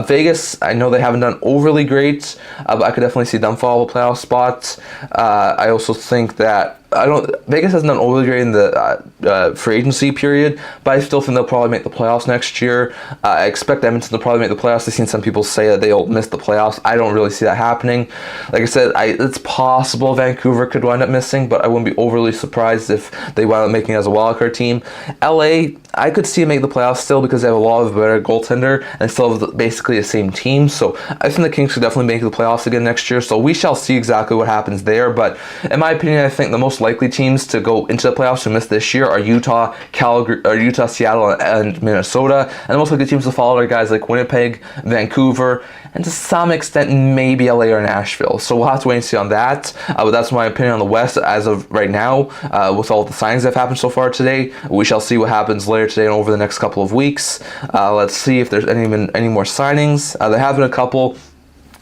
Vegas, I know they haven't done overly great, but I could definitely see them fall out of the playoff spots. I also think that Vegas hasn't done overly great in the free agency period, but I still think they'll probably make the playoffs next year. I expect Edmonton to probably make the playoffs. I've seen some people say that they'll miss the playoffs. I don't really see that happening. Like I said, it's possible Vancouver could wind up missing, but I wouldn't be overly surprised if they wind up making it as a wildcard team. LA, I could see them make the playoffs still because they have a lot of better goaltender and still have basically the same team. So I think the Kings could definitely make the playoffs again next year. So we shall see exactly what happens there. But in my opinion, I think the most likely teams to go into the playoffs who missed this year are Utah, Seattle, and Minnesota. And the most likely teams to follow are guys like Winnipeg, Vancouver, and to some extent maybe LA or Nashville. So we'll have to wait and see on that. But that's my opinion on the West as of right now. With all the signings that have happened so far today, we shall see what happens later today and over the next couple of weeks. Let's see if there's any more signings. There have been a couple.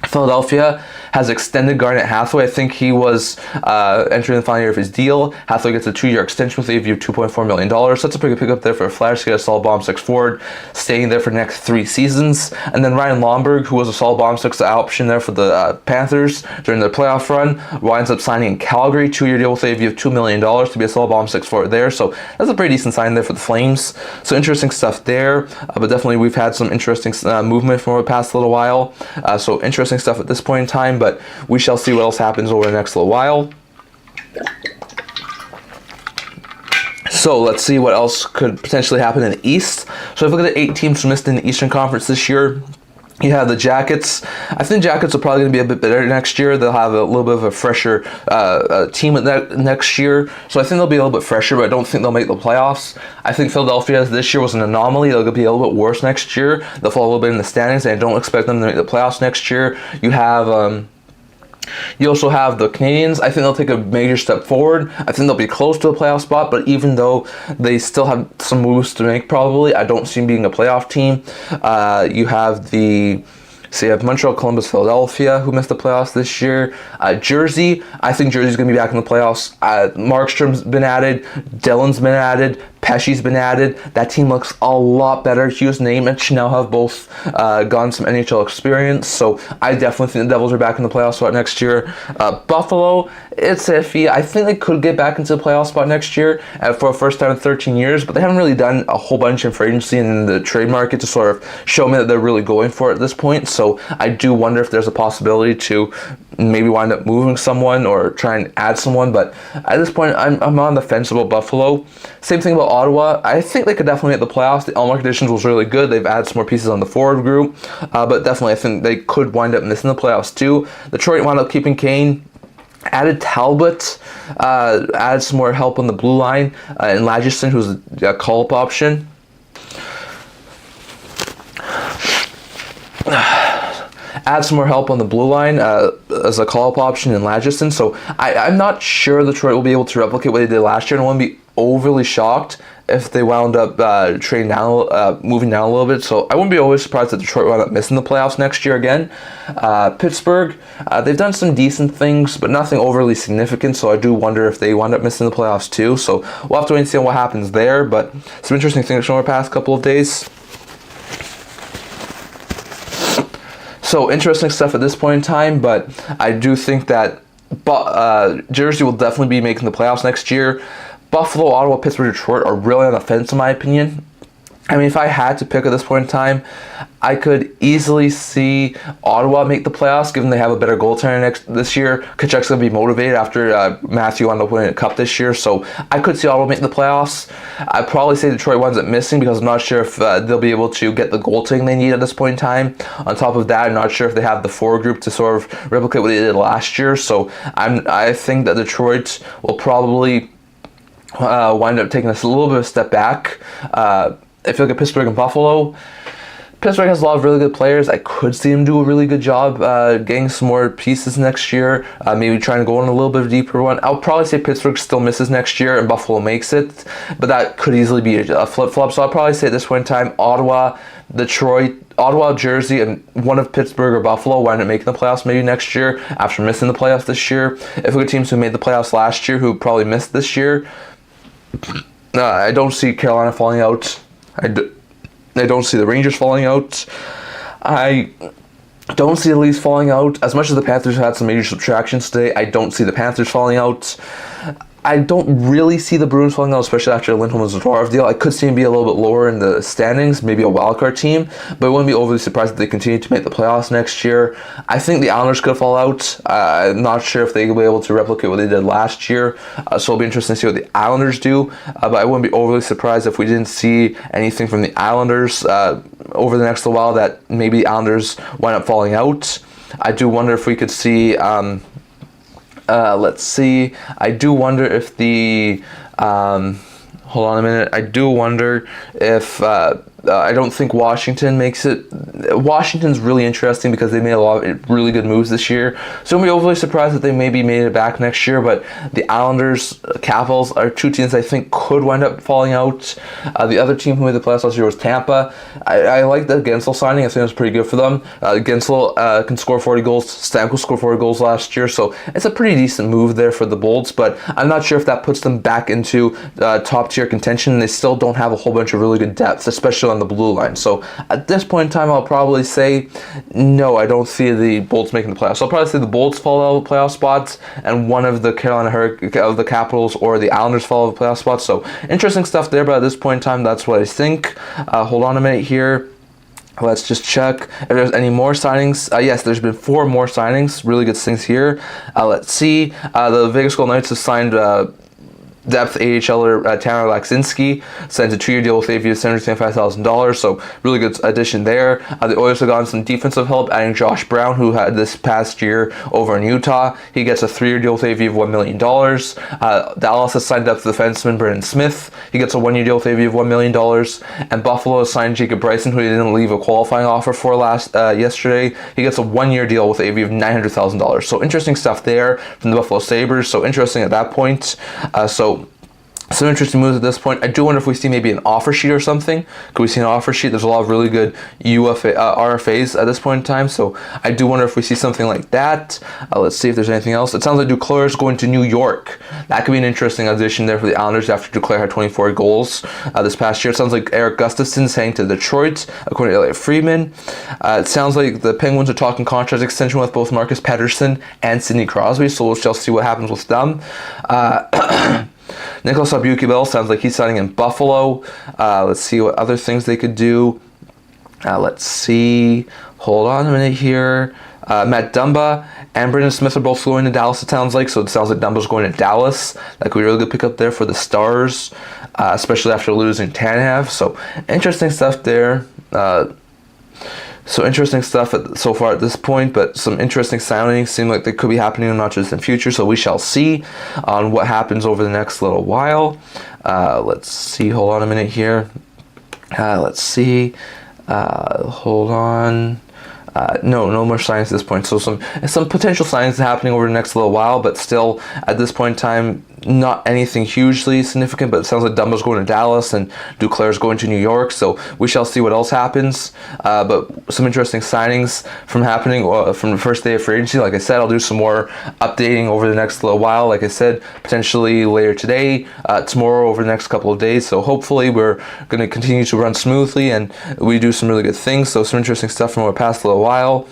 Philadelphia has extended Garnet Hathaway. I think he was entering the final year of his deal. Hathaway gets a 2-year extension with a view of $2.4 million. So that's a pretty good pickup there for a Flash to get a solid bottom six forward, staying there for the next 3 seasons. And then Ryan Lomberg, who was a solid bottom six option there for the Panthers during their playoff run, winds up signing in Calgary, 2-year deal with a view of $2 million to be a solid bottom six forward there. So that's a pretty decent sign there for the Flames. So interesting stuff there. But definitely we've had some interesting movement from over the past little while. So interesting stuff at this point in time, but we shall see what else happens over the next little while. So let's see what else could potentially happen in the East. So if we look at the 8 teams who missed in the Eastern Conference this year, you have the Jackets. I think Jackets are probably going to be a bit better next year. They'll have a little bit of a fresher team next year. So I think they'll be a little bit fresher, but I don't think they'll make the playoffs. I think Philadelphia this year was an anomaly. They'll be a little bit worse next year. They'll fall a little bit in the standings, and I don't expect them to make the playoffs next year. You also have the Canadians. I think they'll take a major step forward. I think they'll be close to a playoff spot, but even though they still have some moves to make probably, I don't see them being a playoff team. So you have Montreal, Columbus, Philadelphia, who missed the playoffs this year. Jersey, I think Jersey's going to be back in the playoffs. Markstrom's been added. Dillon's been added. Pesci's been added. That team looks a lot better. Hughes and Nemec now have both gotten some NHL experience, so I definitely think the Devils are back in the playoff spot next year. Buffalo, it's iffy. I think they could get back into the playoff spot next year for a first time in 13 years, but they haven't really done a whole bunch in free agency and in the trade market to sort of show me that they're really going for it at this point. So I do wonder if there's a possibility to maybe wind up moving someone or try and add someone, but at this point I'm on the fence about Buffalo. Same thing about Ottawa. I think they could definitely make the playoffs. The Allmark additions was really good. They've added some more pieces on the forward group, but definitely I think they could wind up missing the playoffs too. Detroit wound up keeping Kane, added Talbot, added some more help on the blue line, and Lagesson, who's a call-up option. Add some more help on the blue line as a call-up option in Lagesson. So I'm not sure Detroit will be able to replicate what they did last year, and I wouldn't be overly shocked if they wound up moving down a little bit. So I wouldn't be always surprised that Detroit wound up missing the playoffs next year again. Pittsburgh, they've done some decent things, but nothing overly significant. So I do wonder if they wind up missing the playoffs too. So we'll have to wait and see what happens there. But some interesting things over the past couple of days. So interesting stuff at this point in time, but I do think that Jersey will definitely be making the playoffs next year. Buffalo, Ottawa, Pittsburgh, Detroit are really on the fence in my opinion. I mean, if I had to pick at this point in time, I could easily see Ottawa make the playoffs, given they have a better goaltender this year. Tkachuk's going to be motivated after Matthew wound up winning a cup this year, so I could see Ottawa make the playoffs. I'd probably say Detroit winds up missing because I'm not sure if they'll be able to get the goaltending they need at this point in time. On top of that, I'm not sure if they have the forward group to sort of replicate what they did last year, so I think that Detroit will probably wind up taking a little bit of a step back. If you look at Pittsburgh and Buffalo, Pittsburgh has a lot of really good players. I could see them do a really good job getting some more pieces next year, maybe trying to go on a little bit of a deeper one. I'll probably say Pittsburgh still misses next year and Buffalo makes it, but that could easily be a flip-flop. So I'll probably say at this point in time, Ottawa, Detroit, Ottawa, Jersey, and one of Pittsburgh or Buffalo wind up making the playoffs maybe next year after missing the playoffs this year. If we get teams who made the playoffs last year who probably missed this year, I don't see Carolina falling out. I don't see the Rangers falling out. I don't see the Leafs falling out. As much as the Panthers had some major subtractions today, I don't see the Panthers falling out. I don't really see the Bruins falling out, especially after Lindholm and Zadorov deal. I could see them be a little bit lower in the standings, maybe a wildcard team, but I wouldn't be overly surprised if they continue to make the playoffs next year. I think the Islanders could fall out. I'm not sure if they'll be able to replicate what they did last year, so it'll be interesting to see what the Islanders do, but I wouldn't be overly surprised if we didn't see anything from the Islanders over the next little while, that maybe the Islanders wind up falling out. I do wonder if we could see... let's see. I do wonder if the... hold on a minute. I do wonder if I don't think Washington makes it. Washington's really interesting because they made a lot of really good moves this year. So I'm overly surprised that they maybe made it back next year. But the Islanders, Capitals are two teams I think could wind up falling out. The other team who made the playoffs last year was Tampa. I like the Gensel signing. I think it was pretty good for them. Gensel can score 40 goals. Stamkos scored 40 goals last year. So it's a pretty decent move there for the Bolts. But I'm not sure if that puts them back into top tier contention. They still don't have a whole bunch of really good depth, especially on the blue line. So at this point in time, I'll probably say no, I don't see the Bolts making the playoffs. I'll probably say the Bolts fall out of the playoff spots and one of the the Capitals or the Islanders fall out of the playoff spots. So interesting stuff there, but at this point in time, that's what I think. Hold on a minute here. Let's just check if there's any more signings. Yes, there's been 4 more signings. Really good things here. Let's see. The Vegas Golden Knights have signed depth AHLer Tanner Laczynski, signed a 2-year deal with a fee of $775,000, so really good addition there. The Oilers have gotten some defensive help, adding Josh Brown, who had this past year over in Utah. He gets a 3-year deal with a fee of $1 million. Dallas has signed up the defenseman Brendan Smith. He gets a 1-year deal with a fee of $1 million. And Buffalo has signed Jacob Bryson, who he didn't leave a qualifying offer for yesterday. He gets a 1-year deal with a fee of $900,000. So interesting stuff there from the Buffalo Sabres. So interesting at that point. Some interesting moves at this point. I do wonder if we see maybe an offer sheet or something. Could we see an offer sheet? There's a lot of really good RFAs at this point in time, so I do wonder if we see something like that. Let's see if there's anything else. It sounds like Duclair is going to New York. That could be an interesting addition there for the Islanders after Duclair had 24 goals this past year. It sounds like Eric Gustafson's heading to Detroit, according to Elliot Friedman. It sounds like the Penguins are talking contract extension with both Marcus Pettersson and Sidney Crosby, so we'll just see what happens with them. Nicholas Aubue-Kubel sounds like he's signing in Buffalo. Let's see what other things they could do. Let's see. Hold on a minute here. Matt Dumba and Brendan Smith are both going to Dallas, it sounds like. So it sounds like Dumba's going to Dallas. That could be a really good pickup there for the Stars, especially after losing Tanev. So interesting stuff there. So interesting stuff so far at this point, but some interesting signings seem like they could be happening not just in future, so we shall see on what happens over the next little while. Let's see, hold on a minute here. Let's see, hold on. No more signings at this point. So some potential signings happening over the next little while, but still at this point in time, not anything hugely significant. But it sounds like Dumba's going to Dallas and Duclair's going to New York. So we shall see what else happens. But some interesting signings from happening from the first day of free agency. Like I said, I'll do some more updating over the next little while. Like I said, potentially later today, tomorrow, over the next couple of days. So hopefully we're going to continue to run smoothly and we do some really good things. So some interesting stuff from our past little while.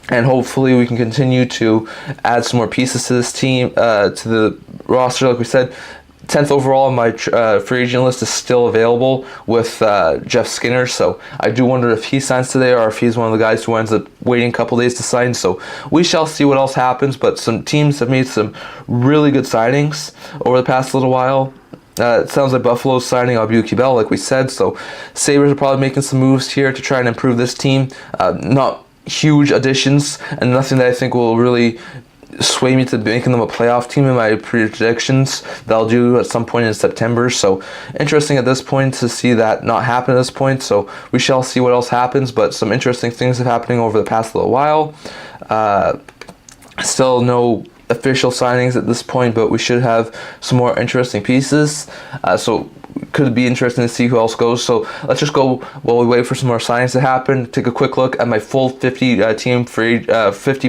And hopefully we can continue to add some more pieces to this team, to the roster. Like we said, 10th overall on my free agent list is still available with Jeff Skinner. So I do wonder if he signs today or if he's one of the guys who ends up waiting a couple days to sign. So we shall see what else happens. But some teams have made some really good signings over the past little while. It sounds like Buffalo's signing Aubue-Kubel, like we said. So Sabres are probably making some moves here to try and improve this team. Not huge additions and nothing that I think will really sway me to making them a playoff team in my predictions that I'll do at some point in September. So interesting at this point to see that not happen at this point. So we shall see what else happens, but some interesting things have happening over the past little while. Still no official signings at this point, but we should have some more interesting pieces. So could be interesting to see who else goes. So let's just go while we wait for some more signings to happen. Take a quick look at my full 50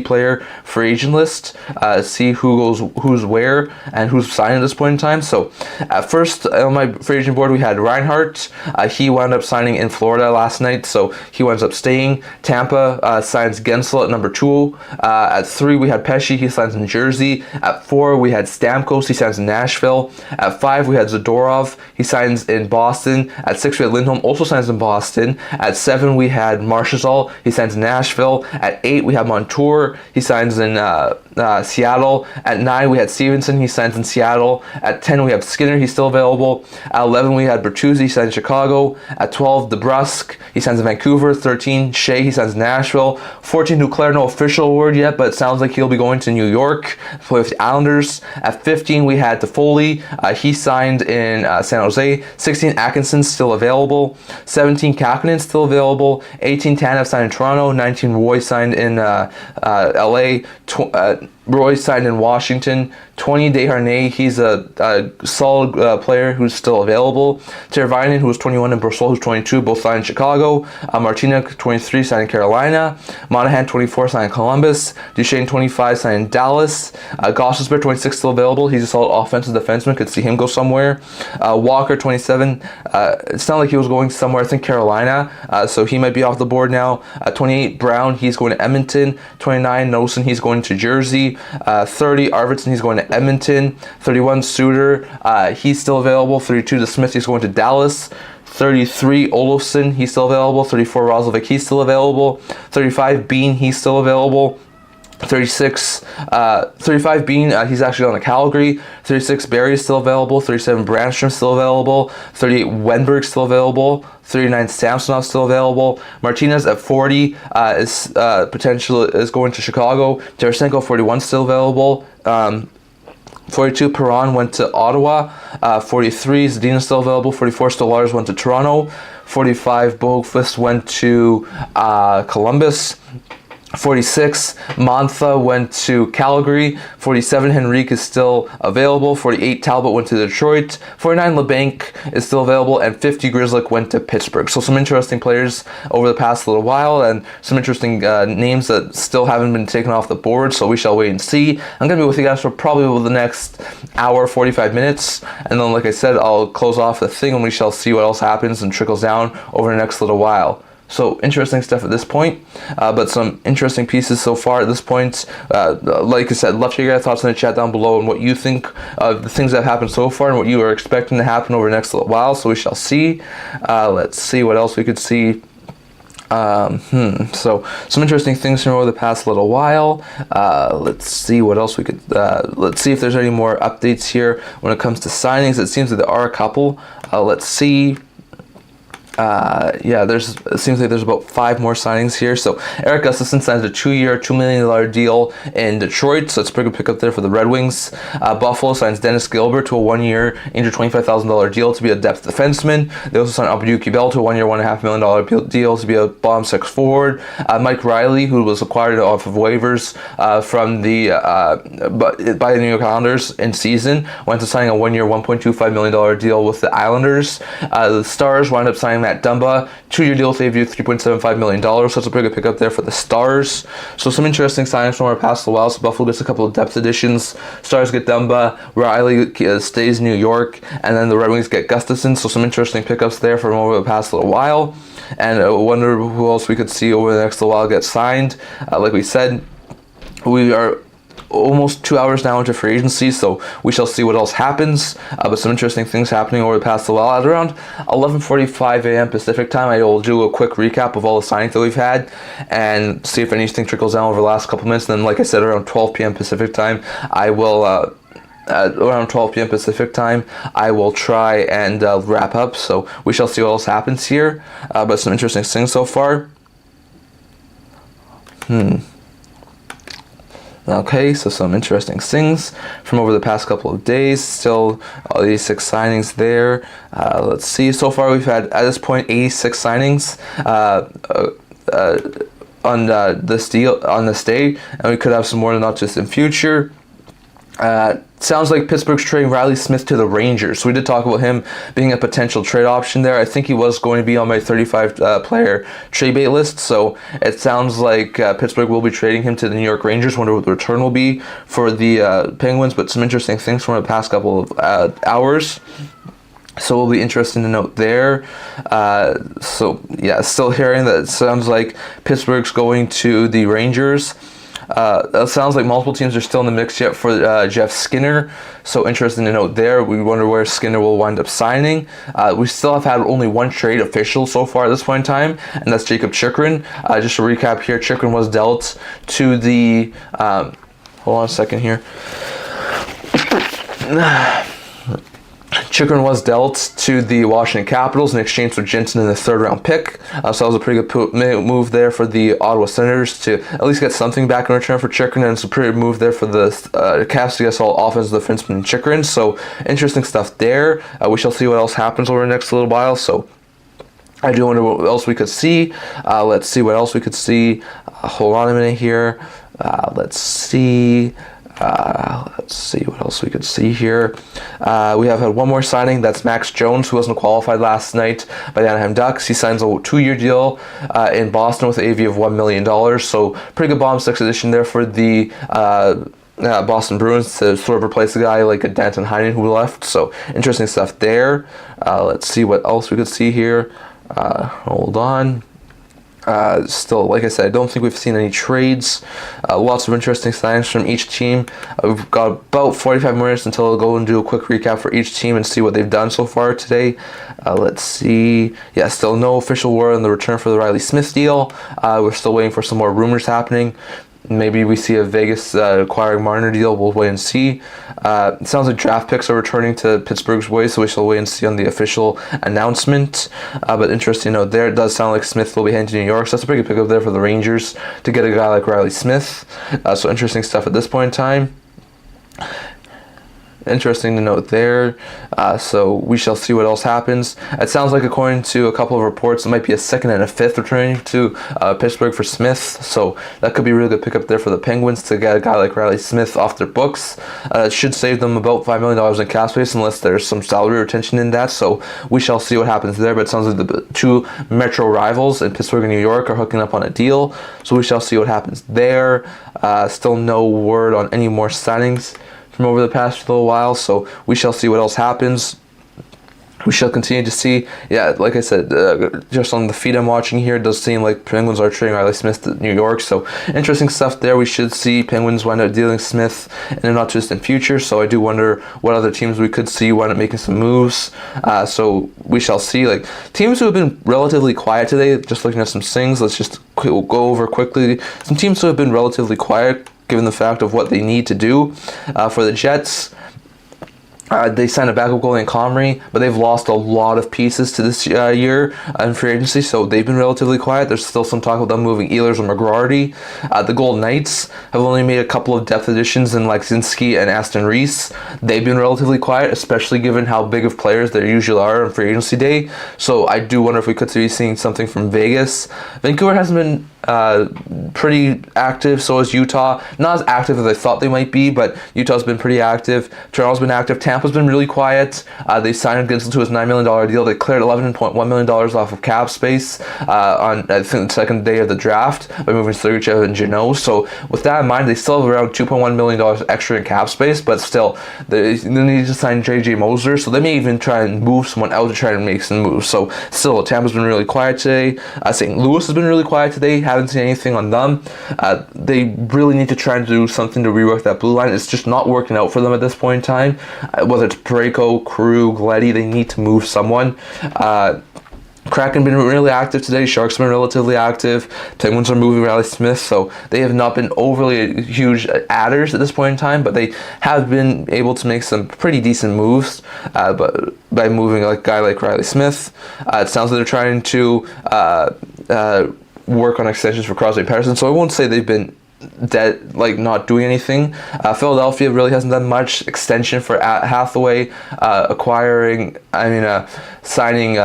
player free agent list. See who's where and who's signed at this point in time. So at first on my free agent board we had Reinhart. He wound up signing in Florida last night, so he winds up staying. Tampa signs Gensel at number 2. At 3 we had Pesci. He signs in Jersey. At 4 we had Stamkos. He signs in Nashville. At 5 we had Zadorov. He signs in Boston. At 6 we had Lindholm, also signs in Boston. At 7 we had Marchessault. He signs in Nashville. At 8 we have Montour. He signs in Seattle. At 9 we had Stevenson. He signs in Seattle. At 10 we have Skinner. He's still available. At 11 we had Bertuzzi. He signs in Chicago. At 12 DeBrusk. He signs in Vancouver. 13 Shea. He signs in Nashville. 14 Duclair. No official word yet, but it sounds like he'll be going to New York to play with the Islanders. At 15 we had Toffoli. He signed in San Jose. LA. 16 Atkinson still available. 17 Kapanen still available. 18 Tanev signed in Toronto. 19 Roy signed in LA. Roy signed in Washington. 20 Desharnais, he's a solid player who's still available. Teravainen, who was 21, and Brossoit, who's 22, both signed in Chicago. Martinez, 23, signed in Carolina. Monahan, 24, signed in Columbus. Duchesne, 25, signed in Dallas. Gostisbehere, 26, still available. He's a solid offensive defenseman. Could see him go somewhere. Walker, 27. It's not like he was going somewhere. I think Carolina. So he might be off the board now. 28, Brown, he's going to Edmonton. 29, Nosen, he's going to Jersey. 30, Arvidsson, he's going to Edmonton. 31, Suter, he's still available. 32, DeSmith, he's going to Dallas. 33, Olofsson, he's still available. 34, Roslovic, he's still available. 35, Bean, he's still available. 35 Bean, he's actually on a Calgary. 36 Barry is still available. 37 Brandstrom still available. 38 Wenberg still available. 39 Samsonov still available. Martinez at 40 is potential is going to Chicago. Tarasenko 41 still available. 42 Perron went to Ottawa. 43 Zadina still available. 44 Stolarz went to Toronto. 45 Bohgfist went to Columbus. 46 Mantha went to Calgary. 47 Henrique is still available. 48 Talbot went to Detroit. 49 LeBanc is still available, and 50 Grzelcyk went to Pittsburgh. So some interesting players over the past little while, and some interesting names that still haven't been taken off the board. So we shall wait and see. I'm gonna be with you guys for probably the next hour, 45 minutes, and then, like I said, I'll close off the thing, and we shall see what else happens and trickles down over the next little while. So interesting stuff at this point, but some interesting pieces so far at this point. Like I said, love to hear your thoughts in the chat down below and what you think of the things that have happened so far and what you are expecting to happen over the next little while. So we shall see. Let's see what else we could see. So some interesting things from over the past little while. Let's see what else we could. Let's see if there's any more updates here when it comes to signings. It seems that there are a couple. Let's see. Yeah, it seems like there's about 5 more signings here. So Eric Gustafsson signs a 2-year, $2 million deal in Detroit. So it's a pretty good pickup there for the Red Wings. Buffalo signs Dennis Gilbert to a 1-year, $125,000 deal to be a depth defenseman. They also signed Abdou Bell to a 1-year, $1.5 million deal to be a bottom 6 forward. Mike Riley, who was acquired off of waivers from by the New York Islanders in season, went to signing a 1-year, $1.25 million deal with the Islanders. The Stars wound up signing Matt Dumba, 2-year deal with Bayview, $3.75 million. So that's a pretty good pickup there for the Stars. So some interesting signings from our past a while. So Buffalo gets a couple of depth additions. Stars get Dumba, Riley stays in New York, and then the Red Wings get Gustafsson. So some interesting pickups there from over the past little while. And I wonder who else we could see over the next little while get signed. Like we said, we are almost 2 hours now into free agency, so we shall see what else happens. But some interesting things happening over the past little while. At around 11:45 a.m. Pacific time, I will do a quick recap of all the signings that we've had and see if anything trickles down over the last couple minutes. And then, like I said, around 12 p.m. Pacific time, I will at around 12 p.m. Pacific time, I will try and wrap up. So we shall see what else happens here. But some interesting things so far. Okay, so some interesting things from over the past couple of days. Still, all these 6 signings there. Let's see. So far, we've had at this point 86 signings on this deal on this day, and we could have some more than not just in future. Sounds like Pittsburgh's trading Riley Smith to the Rangers. So we did talk about him being a potential trade option there. I think he was going to be on my 35-player trade bait list. So it sounds like Pittsburgh will be trading him to the New York Rangers. Wonder what the return will be for the Penguins. But some interesting things from the past couple of hours. So we'll be interested to note there. So yeah, still hearing that it sounds like Pittsburgh's going to the Rangers. It sounds like multiple teams are still in the mix yet for Jeff Skinner. So interesting to note there. We wonder where Skinner will wind up signing. We still have had only one trade official so far at this point in time, and that's Jacob Chychrun. Just to recap here, Chychrun was dealt to the... hold on a second here. Chikrin was dealt to the Washington Capitals in exchange for Jensen in the 3rd round pick. So that was a pretty good move there for the Ottawa Senators to at least get something back in return for Chikrin, and it's a pretty good move there for the Caps to get all offensive defenseman Chikrin. So interesting stuff there. We shall see what else happens over the next little while. So I do wonder what else we could see. Let's see what else we could see. Hold on a minute here. Let's see what else we could see here. We have had one more signing. That's Max Jones, who wasn't qualified last night by the Anaheim Ducks. He signs a 2-year deal in Boston with an AV of $1 million. So pretty good bottom six addition there for the Boston Bruins to sort of replace a guy like a Danton Heinen who left. So interesting stuff there. Let's see what else we could see here. Hold on. Still, like I said, I don't think we've seen any trades. Lots of interesting signings from each team. We've got about 45 minutes until I'll go and do a quick recap for each team and see what they've done so far today. Let's see. Yeah, still no official word on the return for the Riley Smith deal. We're still waiting for some more rumors happening. Maybe we see a Vegas acquiring Marner deal. We'll wait and see. It sounds like draft picks are returning to Pittsburgh's way, so we shall wait and see on the official announcement. But interesting note there, it does sound like Smith will be heading to New York, so that's a pretty good pickup there for the Rangers to get a guy like Riley Smith. So interesting stuff at this point in time. Interesting to note there. So we shall see what else happens. It sounds like, according to a couple of reports, it might be a 2nd and a 5th returning to Pittsburgh for Smith. So that could be a really good pickup there for the Penguins to get a guy like Riley Smith off their books. It should save them about $5 million in cap space unless there's some salary retention in that. So we shall see what happens there. But it sounds like the two metro rivals in Pittsburgh and New York are hooking up on a deal. So we shall see what happens there. Still no word on any more signings from over the past little while, so we shall see what else happens. We shall continue to see. Yeah, like I said, just on the feed I'm watching here, it does seem like Penguins are trading Riley Smith to New York, so interesting stuff there. We should see Penguins wind up dealing Smith in the not too distant future, so I do wonder what other teams we could see wind up making some moves. So we shall see. Like, teams who have been relatively quiet today, just looking at some things, let's just go over quickly. Some teams who have been relatively quiet given the fact of what they need to do. For the Jets, they signed a backup goalie in Comrie, but they've lost a lot of pieces to this year in free agency, so they've been relatively quiet. There's still some talk about them moving Ehlers or McGrady. The Golden Knights have only made a couple of depth additions in Zinski and Aston Reese. They've been relatively quiet, especially given how big of players they usually are on free agency day. So I do wonder if we could be seeing something from Vegas. Vancouver hasn't been pretty active, so is Utah. Not as active as I thought they might be, but Utah's been pretty active. Toronto's been active. Tampa's been really quiet. They signed Gensel to his $9 million deal. They cleared $11.1 million off of cap space on, I think, the second day of the draft by moving Sergachev and Janot. So with that in mind, they still have around $2.1 million extra in cap space, but still, they need to sign J.J. Moser, so they may even try and move someone out to try and make some moves. So still, Tampa's been really quiet today. St. Louis has been really quiet today. Haven't seen anything on them. They really need to try and do something to rework that blue line. It's just not working out for them at this point in time. Whether it's Parayko, Krug, Leddy, they need to move someone. Kraken been really active today. Sharks have been relatively active. Penguins are moving Riley Smith, so they have not been overly huge adders at this point in time, but they have been able to make some pretty decent moves. But by moving a guy like Riley Smith, it sounds like they're trying to work on extensions for Crosby Patterson. So I won't say they've been dead, like not doing anything. Philadelphia really hasn't done much. Extension for Hathaway, signing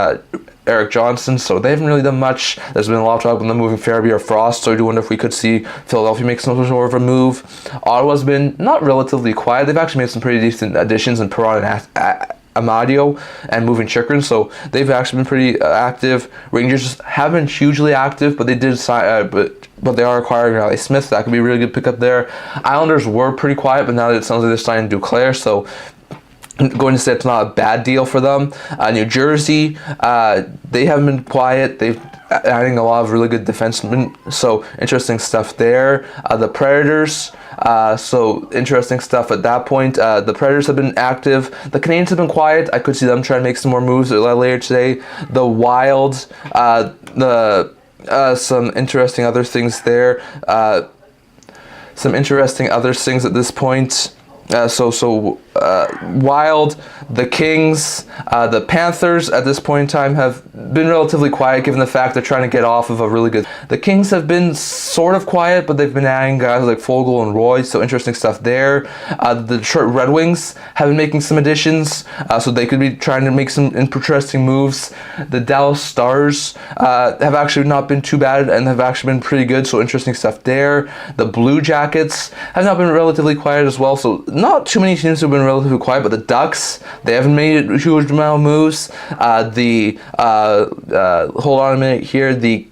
Eric Johnson, so they haven't really done much. There's been a lot of talk about them moving Farabee or Frost, so I do wonder if we could see Philadelphia make some sort of a move. Ottawa's been not relatively quiet. They've actually made some pretty decent additions in Perron and Amadio and moving Chikrin, so they've actually been pretty active. Rangers haven't been hugely active, but they did sign, but they are acquiring Riley Smith. That could be a really good pickup there. Islanders were pretty quiet, but now it sounds like they're signing Duclair, so going to say it's not a bad deal for them. New Jersey, they haven't been quiet. They've adding a lot of really good defensemen, so interesting stuff there. The Predators, so interesting stuff at that point. The Predators have been active. The Canadiens have been quiet. I could see them trying to make some more moves later today. The Wild, some interesting other things there. Some interesting other things at this point. So Wild. The Kings, the Panthers at this point in time have been relatively quiet given the fact they're trying to get off of a really good... The Kings have been sort of quiet, but they've been adding guys like Fogle and Roy, so interesting stuff there. The Detroit Red Wings have been making some additions, so they could be trying to make some interesting moves. The Dallas Stars have actually not been too bad and have actually been pretty good, so interesting stuff there. The Blue Jackets have not been relatively quiet as well, so not too many teams have been relatively quiet, but the Ducks, they haven't made a huge amount of moves. Hold on a minute here, the